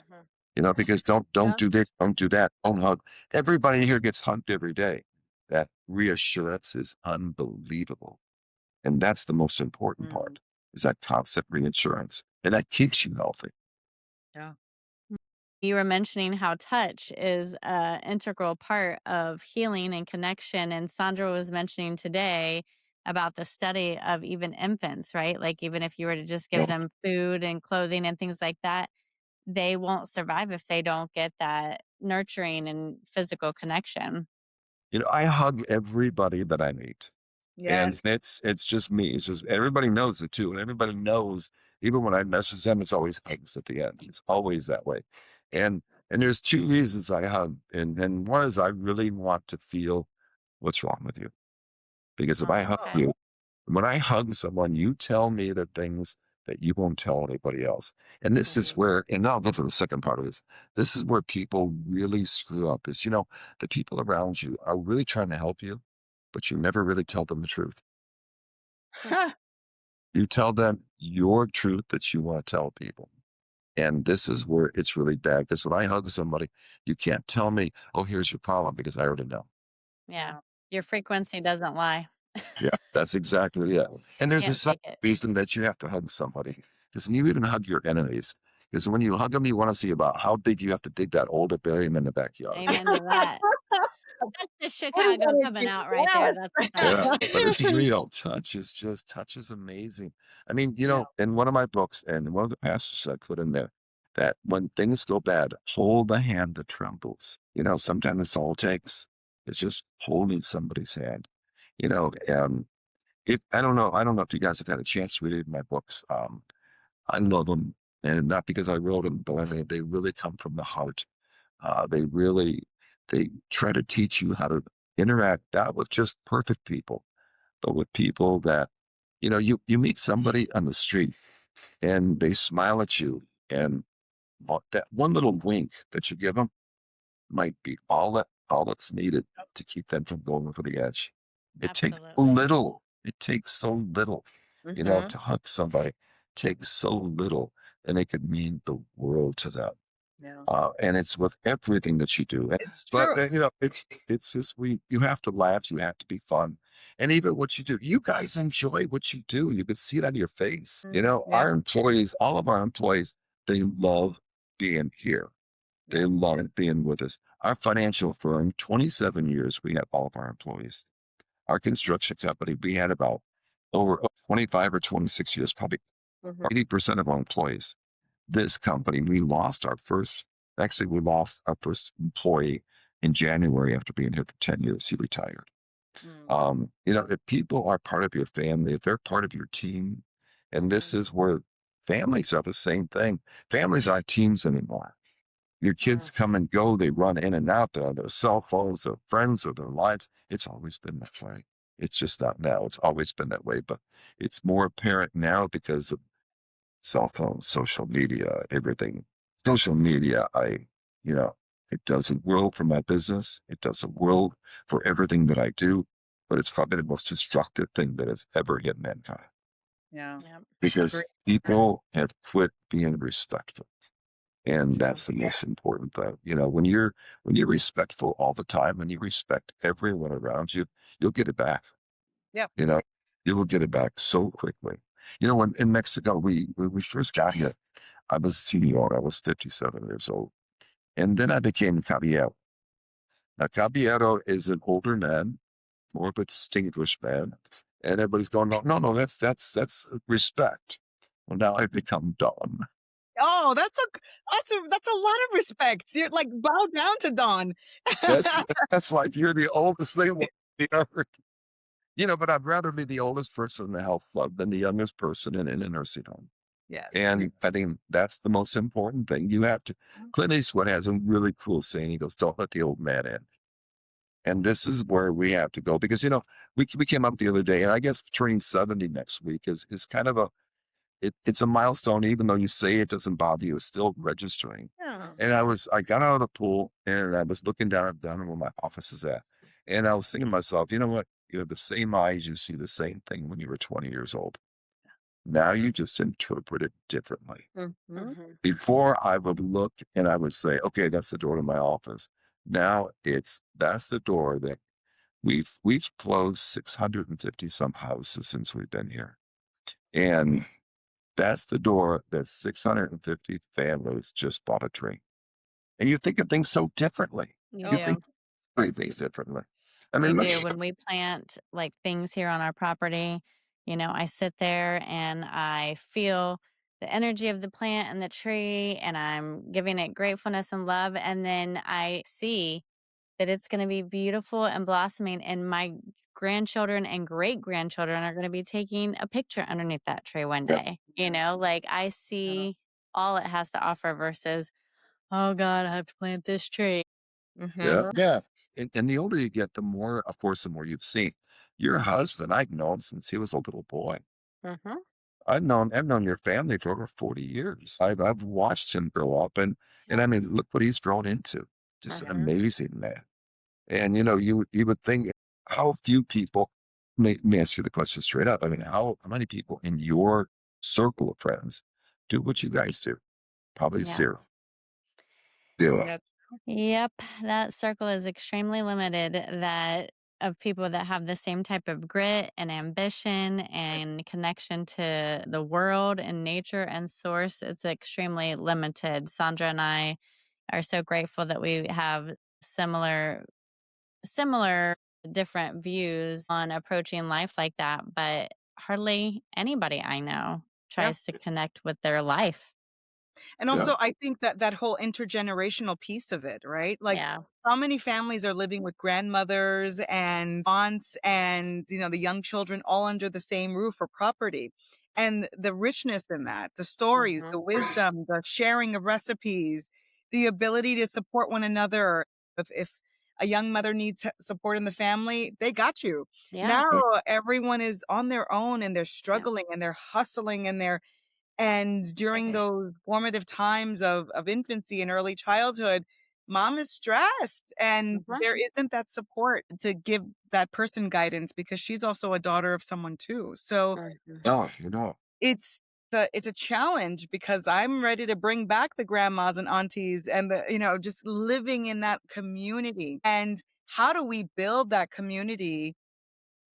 Because don't Yeah. do this, don't do that, don't hug. Everybody here gets hugged every day. That reassurance is unbelievable. And that's the most important Mm, part, is that constant reassurance. And that keeps you healthy. yeah. You were mentioning how touch is an integral part of healing and connection. And Sandra was mentioning today about the study of even infants, right? Like, even if you were to just give Yeah. them food and clothing and things like that, they won't survive if they don't get that nurturing and physical connection. I hug everybody that I meet. And Yes. it's just me. It's just everybody knows it too. And everybody knows, even when I message them, it's always hugs at the end. It's always that way. And there's two reasons I hug. And one is I really want to feel what's wrong with you. Because if I hug Okay. you, when I hug someone, you tell me the things that you won't tell anybody else. And this is where, and now I'll go to the second part of this. This is where people really screw up is, the people around you are really trying to help you, but you never really tell them the truth. You tell them your truth that you want to tell people. And this is where it's really bad. Because when I hug somebody, you can't tell me, oh, here's your problem, because I already know. Yeah. Your frequency doesn't lie. Yeah, that's exactly it. And there's a Can't second fake it. reason that you have to hug somebody. Because you even hug your enemies. Because when you hug them, you want to see about how big you have to dig that old to bury them in the backyard. Amen to that. That's the What is Chicago coming energy? out right there. That's what that Yeah, is. but it's real. Touch is amazing. I mean, Yeah. in one of my books and one of the passages I put in there, that when things go bad, hold the hand that trembles. Sometimes that's all it takes. It's just holding somebody's hand. I don't know if you guys have had a chance to read it in my books. I love them, and not because I wrote them, but I mean, they really come from the heart. They try to teach you how to interact not with just perfect people, but with people that, you meet somebody on the street and they smile at you, and that one little wink that you give them might be all that's needed to keep them from going over the edge. It takes Absolutely. It takes so little, Mm-hmm. to hug somebody. It takes so little, and it could mean the world to them. Yeah. And it's with everything that you do. It's But true. it's just you have to laugh, you have to be fun, and even what you do, you guys enjoy what you do. You can see it on your face. Yeah. Our employees, all of our employees, they love being here. They Yeah. love being with us. Our financial firm, 27 years, we had all of our employees. Our construction company, we had about over 25 or 26 years, probably Mm-hmm. 80% of our employees. This company, we lost our first employee in January after being here for 10 years. He retired. If people are part of your family, if they're part of your team, and this is where families are the same thing. Families aren't teams anymore. Your kids come and go, they run in and out, they're on their cell phones, their friends, or their lives. It's always been that way. It's just not now. It's always been that way, but it's more apparent now because of cell phones, social media, everything. Social media, it does a world for my business. It does a world for everything that I do, but it's probably the most destructive thing that has ever hit mankind Yeah. Yep. because people have quit being respectful. And Yeah. that's the most important thing. When you're respectful all the time and you respect everyone around you, you'll get it back. Yeah. You know, you will get it back so quickly. When in Mexico, when we first got here, I was senior. I was 57 years old. And then I became caballero. Now, caballero is an older man, more of a distinguished man. And everybody's going, no, no, no, that's respect. Well, now I've become Don. Oh, that's a lot of respect. You're like bow down to Don. That's that's like you're the oldest thing on the earth. But I'd rather be the oldest person in the health club than the youngest person in a nursing home. Yes. And I think that's the most important thing. You have to. Clint Eastwood has a really cool saying. He goes, "Don't let the old man in." And this is where we have to go because we came up the other day, and I guess turning 70 next week is kind of it's a milestone. Even though you say it doesn't bother you, it's still registering. Yeah. And I got out of the pool and I was looking down where my office is at, and I was thinking to myself, you know what? You have the same eyes. You see the same thing when you were 20 years old. Now you just interpret it differently. Mm-hmm. Before I would look and I would say, okay, that's the door to my office. Now that's the door that we've closed 650 some houses since we've been here. And that's the door that 650 families just bought a drink. And you think of things so differently. You You do. think of things differently. I We mean, do. When we plant like things here on our property, I sit there and I feel the energy of the plant and the tree, and I'm giving it gratefulness and love. And then I see that it's going to be beautiful and blossoming, and my grandchildren and great grandchildren are going to be taking a picture underneath that tree one yeah, day. Like I see all it has to offer versus, oh God, I have to plant this tree. yeah, yeah. And the older you get, the more, of course, the more you've seen. Your husband, I've known since he was a little boy. Mm-hmm. I've known your family for over 40 years. I've watched him grow up and I mean, look what he's grown into. Just an amazing man. And you would think how few people may ask you the question straight up. I mean, how many people in your circle of friends do what you guys do? Probably Yeah. zero. Zero. Yep. Yep, that circle is extremely limited that of people that have the same type of grit and ambition and connection to the world and nature and source. It's extremely limited. Sandra and I are so grateful that we have similar different views on approaching life like that, but hardly anybody I know Yeah. tries to connect with their life. And Yeah. also, I think that whole intergenerational piece of it, right? Like, Yeah. how many families are living with grandmothers and aunts and, the young children all under the same roof or property? And the richness in that, the stories, the wisdom, the sharing of recipes, the ability to support one another. If a young mother needs support in the family, they got you. Yeah. Now everyone is on their own and they're struggling and they're hustling and during those formative times of infancy and early childhood, mom is stressed and Mhm. there isn't that support to give that person guidance because she's also a daughter of someone too. So Mhm. No, you know. it's it's a challenge because I'm ready to bring back the grandmas and aunties and the, just living in that community. And how do we build that community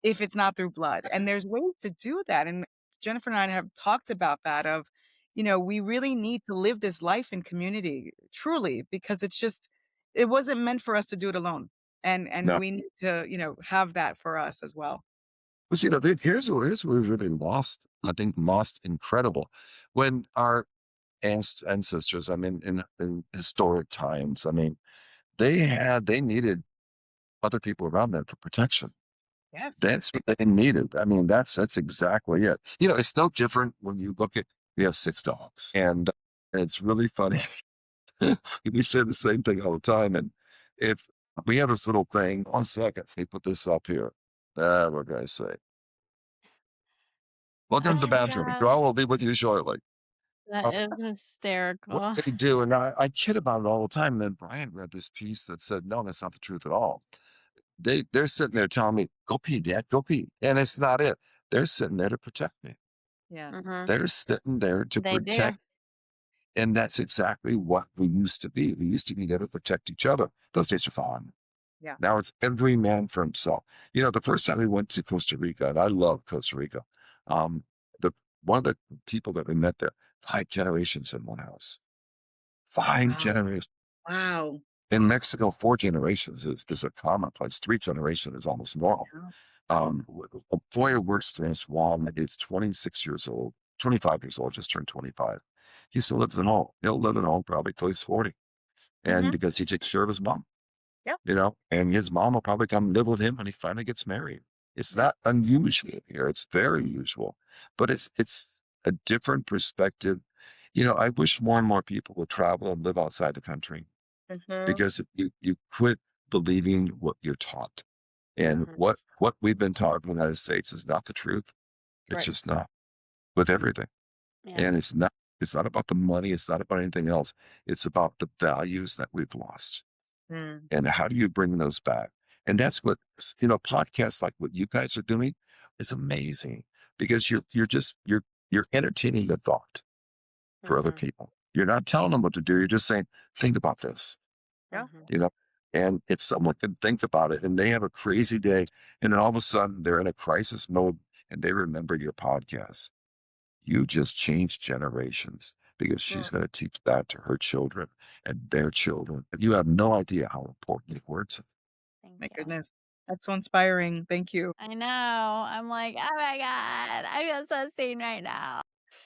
if it's not through blood? And there's ways to do that. And Jennifer and I have talked about that of, we really need to live this life in community, truly, because it wasn't meant for us to do it alone. And No. we need to, have that for us as well. But you know, here's where we really lost, I think, lost incredible. When our ancestors, I mean, in historic times, I mean, they needed other people around them for protection. Yes. That's what they needed. I mean, that's exactly it. You know, it's no different when you look at, we have 6 dogs, and it's really funny. We say the same thing all the time. And if we have this little thing, 1 second, let me put this up here. What can I say? Welcome to the Oh my bathroom. god, Girl, will be with you shortly. that Uh, is what hysterical. they do, and I kid about it all the time. And then Brian read this piece that said, no, that's not the truth at all. They're sitting there telling me, go pee, Dad, go pee. And it's not it. They're sitting there to protect me. Yes. Mhm. They're sitting there to They do. protect. And that's exactly what we used to be. We used to be there to protect each other. Those days are gone. Yeah. Now it's every man for himself. You know, the first time we went to Costa Rica, and I love Costa Rica, um, the one of the people that we met there, 5 generations in one house. Five Wow. generations. Wow. In Mexico, 4 generations is a commonplace. 3 generations is almost normal. Yeah. A boy who works for us, Juan, is 26 years old, 25 years old, just turned 25. He still lives at home. He'll live at home probably till he's 40. And Mhm. because he takes care of his mom, Yeah. and his mom will probably come live with him when he finally gets married. It's not unusual here. It's very usual, but it's a different perspective. You know, I wish more and more people would travel and live outside the country Mhm. because you quit believing what you're taught. And Mhm. what we've been taught in the United States is not the truth. It's Right. just not, with everything. Yeah. And it's not about the money, it's not about anything else. It's about the values that we've lost. Mm. And how do you bring those back? And that's what, podcasts like what you guys are doing is amazing because you're entertaining the thought for other Mhm. people. You're not telling them what to do. You're just saying, think about this, Yeah. Mhm. you know? And if someone can think about it and they have a crazy day and then all of a sudden they're in a crisis mode and they remember your podcast, you just changed generations because Mm. she's going to teach that to her children and their children. And you have no idea how important your words are. Thank My you. goodness. That's so inspiring. Thank you. I know. I'm like, oh my god, I feel so seen right now.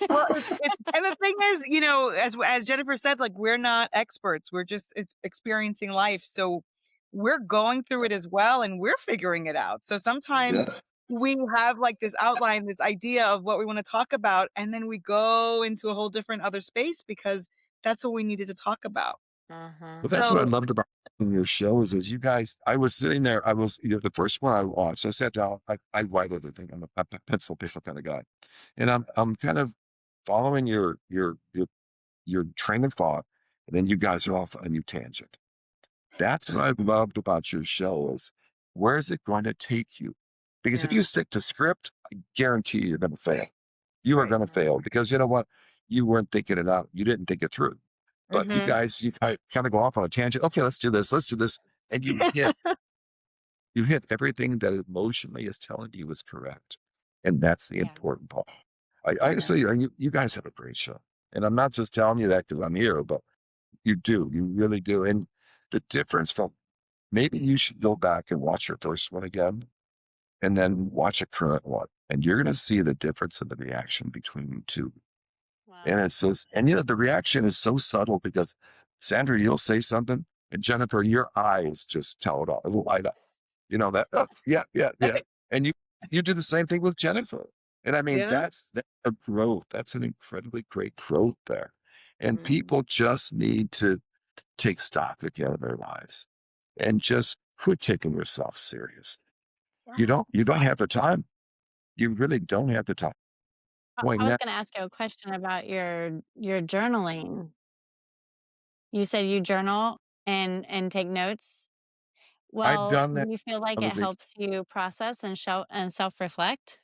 Well, it's and the thing is, as Jennifer said, like, we're not experts. We're just it's experiencing life. So we're going through it as well, and we're figuring it out. So sometimes Yeah. we have like this outline, this idea of what we want to talk about, and then we go into a whole different other space because that's what we needed to talk about. But Mhm. that's what I So loved about your shows is you guys, I was sitting there, the first one I watched, I sat down, I write everything. I'm a pencil paper kind of guy. And I'm kind of following your train of thought. And then you guys are off on a new tangent. That's what I loved about your show is where is it going to take you? Because if yeah, you stick to script, I guarantee you're going to fail. You are right. going to fail because you know what? You weren't thinking it out. You didn't think it through. But Hmm. you kind of go off on a tangent. Okay, let's do this. Let's do this. And you hit everything that emotionally is telling you is correct. And that's the Yeah. important part. I Yeah. say, you guys have a great show. And I'm not just telling you that because I'm here, but you do. You really do. And the difference from maybe you should go back and watch your first one again and then watch a current one. And you're going to see the difference in the reaction between you two. And Wow. it's so, and the reaction is so subtle because Sandra, you'll say something, and Jennifer, your eyes just tell it all. It'll light up. You know that? Oh, yeah, yeah, yeah. And you do the same thing with Jennifer. And I mean, Yeah. that's a growth. That's an incredibly great growth there. And Mhm. people just need to take stock again of their lives and just quit taking yourself serious. Yeah. You don't have the time. You really don't have the time. Boy, I was now gonna ask you a question about your journaling. You said you journal and take notes? I've Well, done do that. you feel like I it was like, helps you process and self-reflect?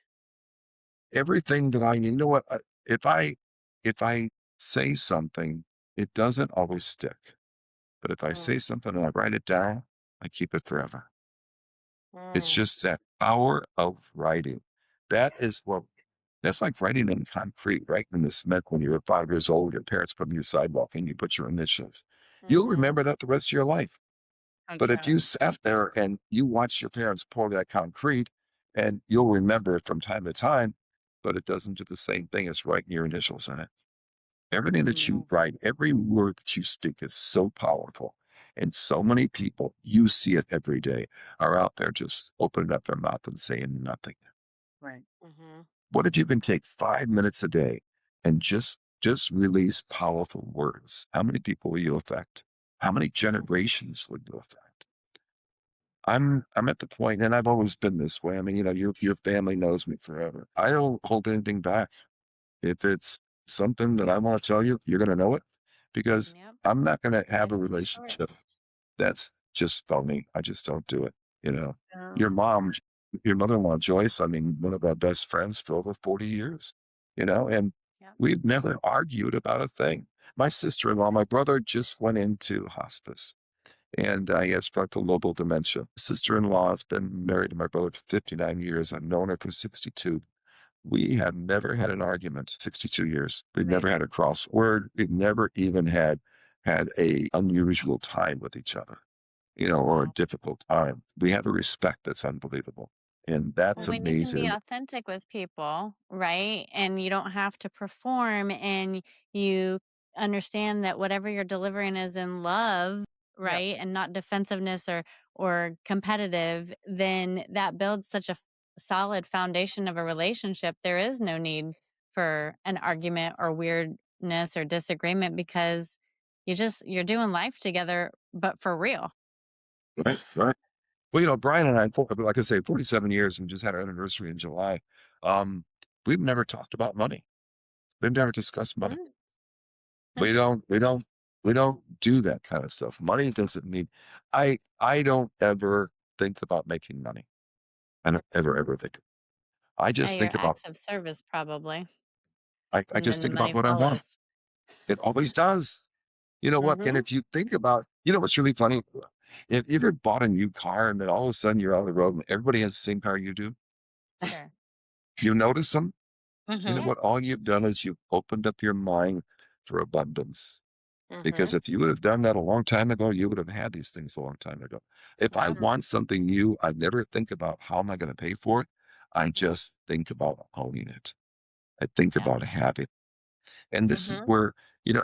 everything that I, you know what, if I say something, it doesn't always stick. But if I say Mm, something and I write it down, I keep it forever. It's mm, just that power of writing. That is what that's like writing in concrete, writing in the cement when you were 5 years old, your parents put on your sidewalk and you put your initials. You'll mhm. remember that the rest of your life. So But if true. you sat there and you watched your parents pour that concrete, and you'll remember it from time to time, but it doesn't do the same thing as writing your initials in it. Everything that Mhm. you write, every word that you speak is so powerful. And so many people, you see it every day, are out there just opening up their mouth and saying nothing. Right. Mhm. What if you can take 5 minutes a day and just release powerful words? How many people will you affect? How many generations would you affect? I'm at the point, and I've always been this way. I mean, your family knows me forever. I don't hold anything back. If it's something that I want to tell you, you're going to know it because Yep. I'm not going to have a Life's too short. relationship that's just phony. I just don't do it. You know, Oh, your mom, your mother-in-law, Joyce, I mean, one of our best friends for over 40 years, and Yep. we've never argued about a thing. My sister-in-law, my brother just went into hospice and he has frontal lobar dementia. Sister-in-law has been married to my brother for 59 years. I've known her for 62. We have never had an argument, 62 years. We've never had amazing. a crossword. We've never even had a unusual time with each other, or a Wow. difficult time. We have a respect that's unbelievable. And that's Well, when you can be amazing. authentic with people, right? And you don't have to perform and you understand that whatever you're delivering is in love, Yep. right? And not defensiveness or competitive, then that builds such a solid foundation of a relationship. There is no need for an argument or weirdness or disagreement because you're doing life together but for real. Right, right. Well, Brian and I, like I say, 47 years, we just had our anniversary in July. Um, we've never talked about money. We've never discussed money. Mm, We interesting. don't, we don't, we don't do that kind of stuff. Money doesn't mean, I don't ever think about making money. I don't ever think. I Yeah, just your think about, acts of service probably. I And just then the think about money what I want. follows. It always does. You know what? And Mhm. if you think about, what's really funny? If you ever bought a new car and then all of a sudden you're on the road and everybody has the same car you do, Sure. you notice them. You know Mhm. Yeah. what? All you've done is you've opened up your mind for abundance. Because Mhm. if you would have done that a long time ago, you would have had these things a long time ago. If I Yeah. Mhm. want something new, I never think about how am I going to pay for it. I Yep. just think about owning it. I think Yeah. about having. And this is Mhm. where,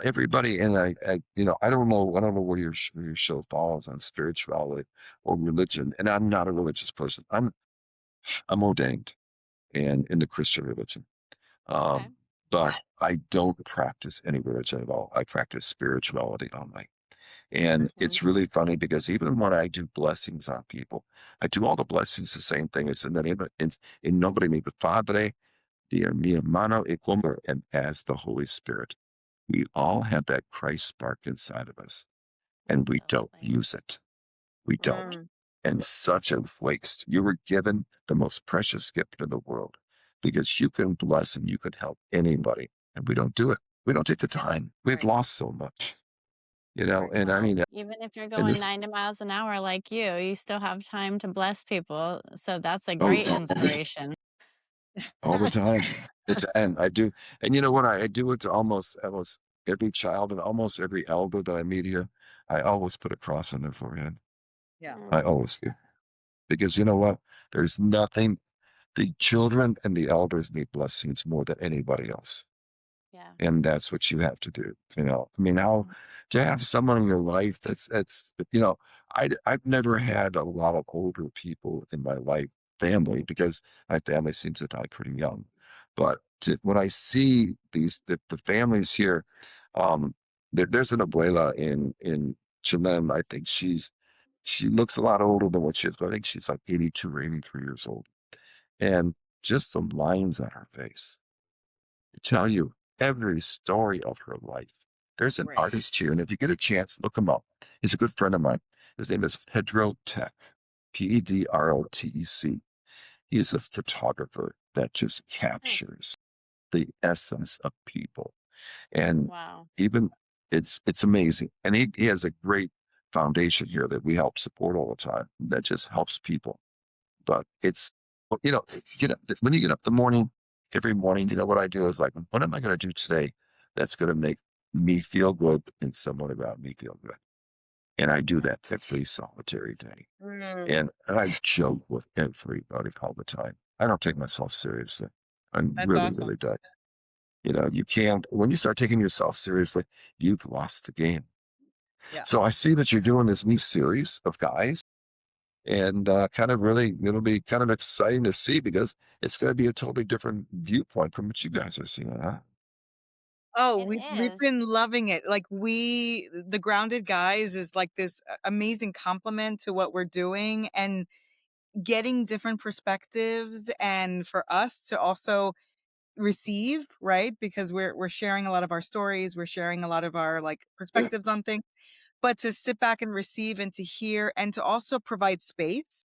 everybody, and I don't know where your show falls on spirituality or religion. And I'm not a religious person. I'm ordained and in the Christian religion. Okay. Um, but I don't practice any religion at all. I practice spirituality only. And Mhm. it's really funny because even when I do blessings on people, I do all the blessings the same thing. It's in the name of, it's in nombre de mi Padre, de mi hermano y como, and as the Holy Spirit. We all have that Christ spark inside of us and we don't Absolutely. use it. We don't. Mm. And such a waste. You were given the most precious gift in the world because you can bless and you can help anybody. And we don't do it. We don't take the Yep. time. We've Right. lost so much, Right. and I Well, mean, even if you're and going this, 90 miles an hour like you still have time to bless people. So that's a oh, great inspiration. all the time. And I do. And you know what? I do it to almost every child and almost every elder that I meet here. I always put a cross on their forehead. Yeah. I Mm. always do. Because you know what? There's nothing, the children and the elders need blessings more than anybody else. Yeah. And that's what you have to do. I mean, how Mhm. to have someone in your life I've never had a lot of older people in my life, family, because my family seems to die pretty young. But when I see the families here, um, there's an abuela in Chile. I think she looks a lot older than what she is, but I think she's like 82 or 83 years old. And just the lines on her face tell you every story of her life there's an artist here, and if you get a chance, look him up. He's a good friend of mine. His name is Pedro Tech, Pedrotec. He is a photographer that just captures the essence of people. And Wow. even it's amazing. And he has a great foundation here that we help support all the time that just helps people. But it's, well, when you get up every morning, what I do is like, what am I going to do today that's going to make me feel good and someone around me feel good? And I do that every solitary day. And I joke with everybody all the time. I don't take myself seriously. I'm That's really, awesome. really don't. You can't, when you start taking yourself seriously, you've lost the game. Yeah. So I see that you're doing this new series of guys and kind of really, it'll be kind of exciting to see because it's going to be a totally different viewpoint from what you guys are seeing. Huh? Oh, It we've is. been loving it. Like the Grounded Guys is like this amazing complement to what we're doing and getting different perspectives and for us to also receive, right? Because we're sharing a lot of our stories, we're sharing a lot of our like perspectives on things, but to sit back and receive and to hear and to also provide space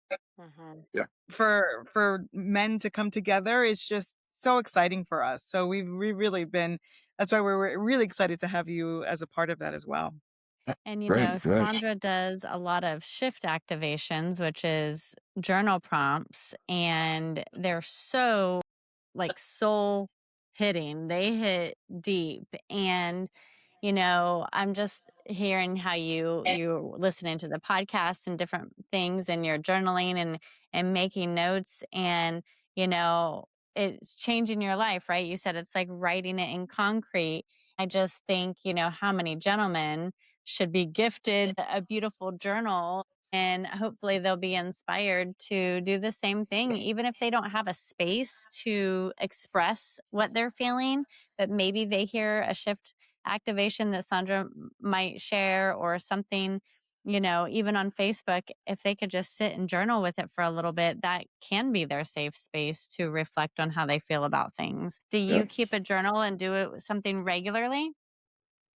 Yeah. for men to come together is just so exciting for us. So we've really been that's why we're really excited to have you as a part of that as well. And Great, great. Sandra does a lot of shift activations, which is journal prompts, and they're so like soul hitting. They hit deep. And I'm just hearing how you listening to the podcast and different things and you're journaling and making notes and you know it's changing your life, right? You said it's like writing it in concrete. I just think, how many gentlemen should be gifted a beautiful journal and hopefully they'll be inspired to do the same thing, even if they don't have a space to express what they're feeling. But maybe they hear a shift activation that Sandra might share or something, even on Facebook, if they could just sit and journal with it for a little bit, that can be their safe space to reflect on how they feel about things. Do Yeah. you keep a journal and do it something regularly?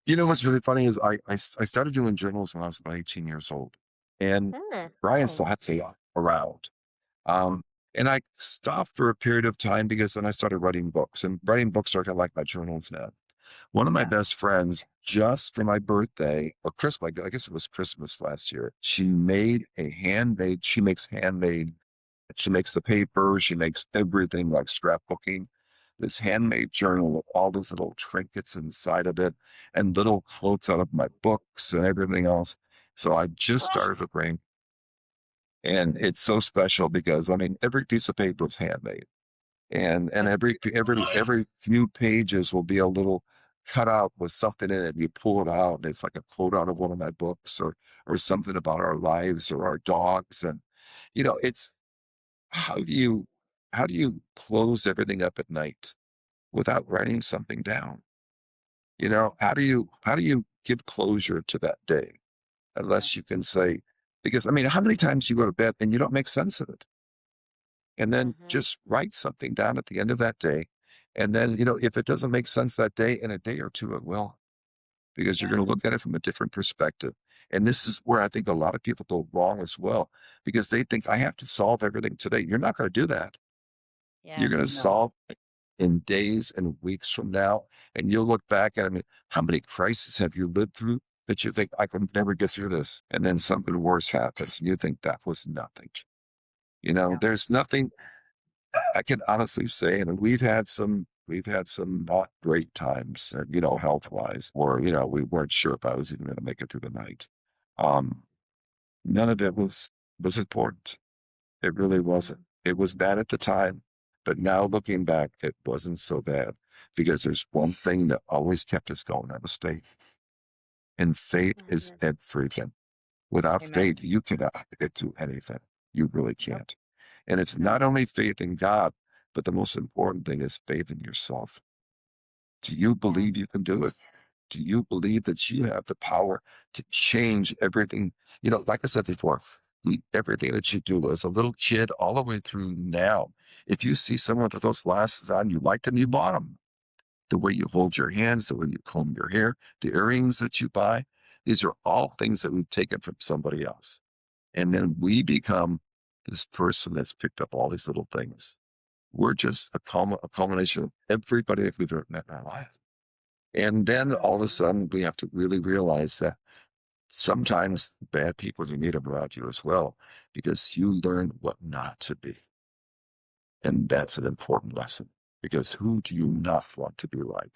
What's really funny is I started doing journals when I was about 18 years old. And Sure. Brian still had to around. Um, and I stopped for a period of time because then I started writing books, and writing books are kind of like my journals now. One of my Yeah. best friends, just for my birthday or Christmas, I guess it was Christmas last year, she makes handmade, she makes the paper, she makes everything like scrapbooking, this handmade journal with all these little trinkets inside of it and little quotes out of my books and everything else. So I just started the brain. And it's so special because I mean every piece of paper is handmade. And That's every few pages will be a little cutout with something in it. You pull it out, and it's like a quote out of one of my books, or something about our lives or our dogs. And it's how do you close everything up at night without writing something down? How do you give closure to that day yeah. unless you can say, because I mean, how many times you go to bed and you don't make sense of it? And then just write something down at the end of that day. And then, if it doesn't make sense that day, in a day or two, it will, because you're Yeah. going to look at it from a different perspective. And this is where I think a lot of people go wrong as well, because they think I have to solve everything today. You're not going to do that. You're Yes. going to No. solve it in days and weeks from now. And you'll look back at, I mean, how many crises have you lived through that you think I could never get through this? And then something worse happens and you think that was nothing. Yeah. There's nothing I can honestly say, and we've had some not great times, health wise, or we weren't sure if I was even going to make it through the night. Um, None of it was important. It really wasn't. It was bad at the time, but now looking back, it wasn't so bad because there's one thing that always kept us going. That was faith, and faith is everything. Without Amen. faith, you cannot get through anything. You really Yep. can't. And it's No. not only faith in God, but the most important thing is faith in yourself. Do you Yeah. believe you can do it? Do you believe that you have the power to change everything? Like I said before, everything that you do as a little kid all the way through now. If you see someone with those glasses on, you liked them, you bought them. the way you hold your hands, the way you comb your hair, the earrings that you buy. These are all things that we've taken from somebody else. And then we become this person that's picked up all these little things. We're just a culmination of everybody that we've ever met in our life. And then all of a sudden, we have to really realize that sometimes bad people, you need them around you as well, because you learn what not to be. And that's an important lesson, because who do you not want to be like?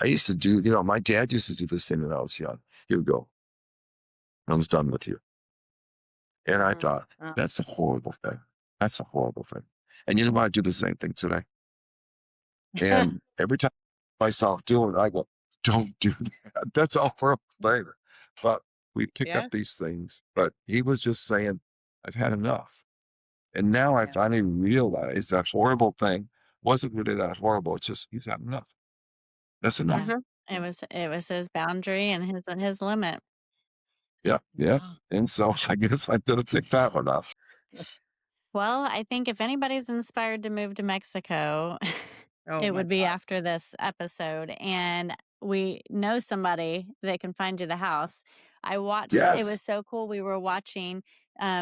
I used to do, my dad used to do this thing when I was young. He would go, I was done with you. And I thought, that's a horrible thing. That's a horrible thing. And you know what? I do the same thing today. And every time myself doing it, I go, don't do that. That's a horrible thing. But we pick up these things. But he was just saying, I've had enough. And now I finally realized that horrible thing wasn't really that horrible. It's just he's had enough. That's enough. It was his boundary and his limit. Yeah. And so I guess I could have picked that one up. Well, I think if anybody's inspired to move to Mexico, it would be after this episode. And we know somebody that can find you the house. I watched, it was so cool. We were watching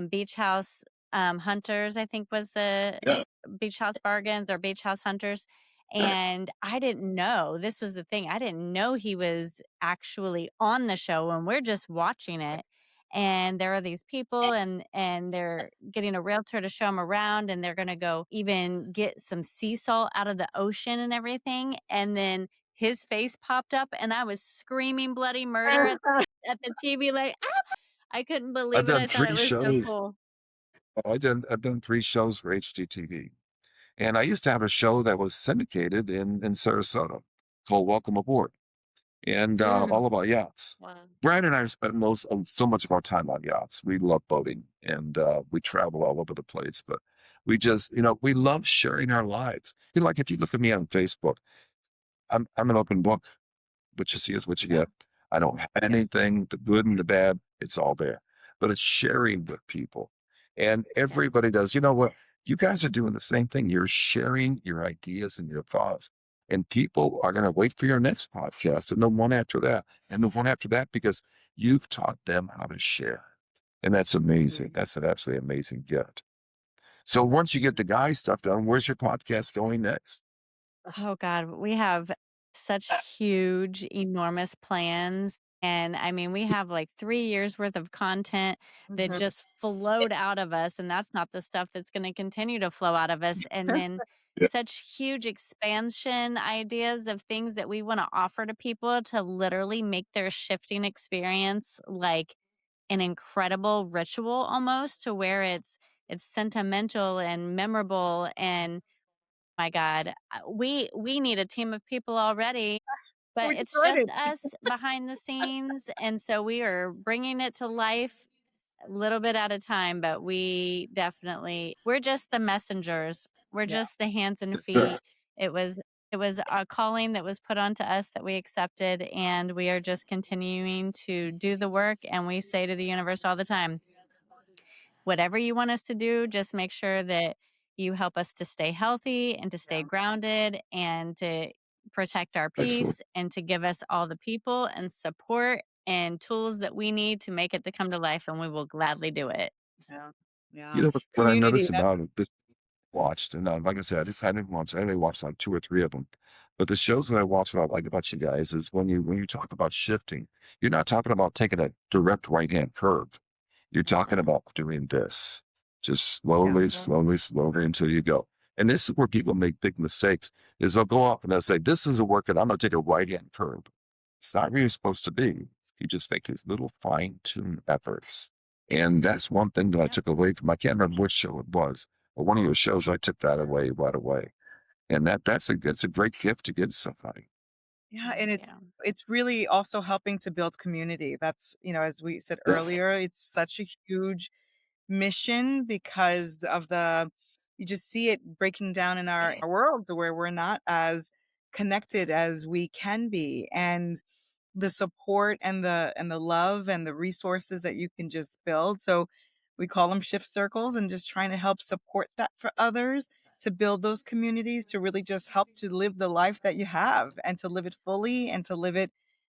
Beach House Hunters, I think was the Beach House Bargains or Beach House Hunters. And I didn't know, this was the thing, I didn't know he was actually on the show, and we're just watching it. And there are these people and they're getting a realtor to show them around, and they're going to go even get some sea salt out of the ocean and everything. And then his face popped up and I was screaming bloody murder at the TV. Like, ah! I couldn't believe I've it. done I thought it 3 was so shows. cool. I've done 3 shows for HGTV. And I used to have a show that was syndicated in Sarasota called Welcome Aboard, and all about yachts. Wow. Brian and I spent so much of our time on yachts. We love boating, and we travel all over the place. But we just, we love sharing our lives. Like if you look at me on Facebook, I'm an open book. What you see is what you get. I don't have anything, the good and the bad, it's all there. But it's sharing with people. And everybody does. You know what? You guys are doing the same thing. You're sharing your ideas and your thoughts. And people are going to wait for your next podcast and the one after that and the one after that, because you've taught them how to share. And that's amazing. That's an absolutely amazing gift. So once you get the guy stuff done, where's your podcast going next? Oh God, we have such huge, enormous plans. And I mean, we have like 3 years worth of content that just flowed out of us. And that's not the stuff that's going to continue to flow out of us. And then such huge expansion ideas of things that we want to offer to people to literally make their shifting experience like an incredible ritual, almost, to where it's sentimental and memorable. And my God, we need a team of people already, but it's just us behind the scenes, and so we are bringing it to life a little bit at a time. But we're just the messengers. We're just the hands and feet. It was it was a calling that was put onto us that we accepted, and we are just continuing to do the work. And we say to the universe all the time, whatever you want us to do, just make sure that you help us to stay healthy and to stay grounded and to protect our Excellent. peace and to give us all the people and support and tools that we need to make it to come to life. And we will gladly do it. What I noticed about it, this watched, and like I said, I didn't watch. I only watched like 2 or 3 of them. But the shows that I watch, what I like about you guys is when you talk about shifting, you're not talking about taking a direct right hand curve. You're talking about doing this, just slowly until you go. And this is where people make big mistakes. Is they'll go off and they'll say, "This isn't working. I'm going to take a right hand curve." It's not really supposed to be. You just make these little fine tuned efforts. And that's one thing that I took away from. I can't remember which show it was, but one of your shows, I took that away right away. And that's a great gift to give somebody. And it's really also helping to build community. That's, as we said earlier, it's such a huge mission because you just see it breaking down in our worlds where we're not as connected as we can be. And the support and the love and the resources that you can just build. So we call them shift circles, and just trying to help support that for others to build those communities, to really just help to live the life that you have and to live it fully and to live it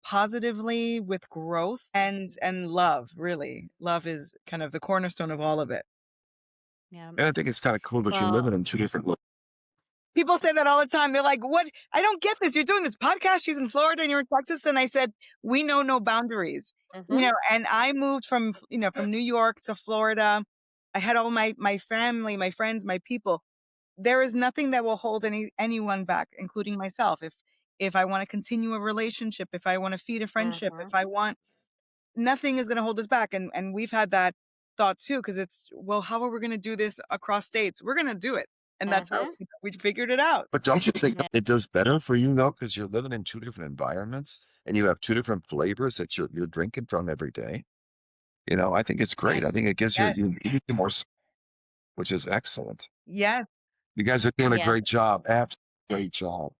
positively with growth and love. Really, love is kind of the cornerstone of all of it. Yeah. And I think it's kind of cool that you're living in two different worlds. People say that all the time. They're like, what? I don't get this. You're doing this podcast. She's in Florida and you're in Texas. And I said, we know no boundaries, and I moved from New York to Florida. I had all my family, my friends, my people. There is nothing that will hold anyone back, including myself. If I want to continue a relationship, if I want to feed a friendship, if I want, nothing is going to hold us back. And we've had that thought too, because it's, well, how are we going to do this across states? We're going to do it. And that's how we figured it out. But don't you think it does better for you though? Because you're living in two different environments and you have two different flavors that you're drinking from every day. I think it's great. I think it gives you more, which is excellent. Yes. You guys are doing a great job. Absolutely great job.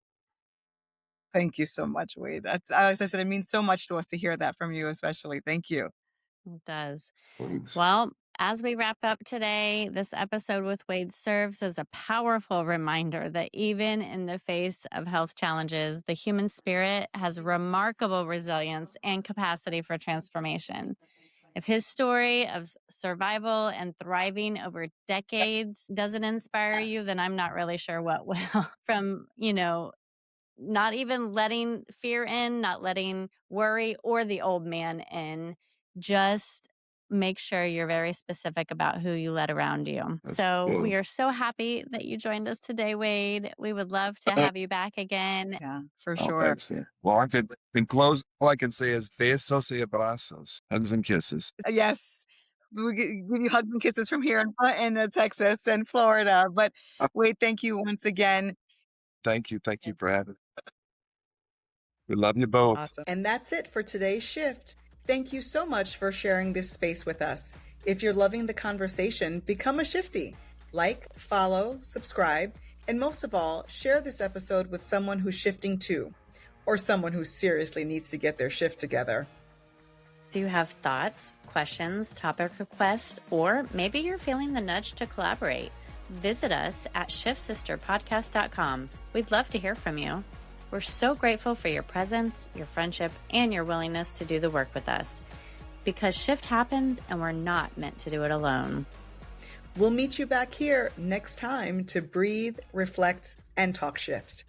Thank you so much, Wade. That's, as I said, it means so much to us to hear that from you, especially. Thank you. It does. Please. Well, as we wrap up today, this episode with Wade serves as a powerful reminder that even in the face of health challenges, the human spirit has remarkable resilience and capacity for transformation. If his story of survival and thriving over decades doesn't inspire you, then I'm not really sure what will. From, not even letting fear in, not letting worry or the old man in, just make sure you're very specific about who you let around you. So we are so happy that you joined us today, Wade. We would love to have you back again. Yeah, for sure. Well, in close, all I can say is besos y abrazos, hugs and kisses. Yes. We give you hugs and kisses from here in Texas and Florida. But Wade, thank you once again. Thank you. Thank you for having me. We love you both. Awesome. And that's it for today's shift. Thank you so much for sharing this space with us. If you're loving the conversation, become a shifty. Like, follow, subscribe, and most of all, share this episode with someone who's shifting too, or someone who seriously needs to get their shift together. Do you have thoughts, questions, topic requests, or maybe you're feeling the nudge to collaborate? Visit us at shiftsisterpodcast.com. We'd love to hear from you. We're so grateful for your presence, your friendship, and your willingness to do the work with us. Because shift happens and we're not meant to do it alone. We'll meet you back here next time to breathe, reflect, and talk shift.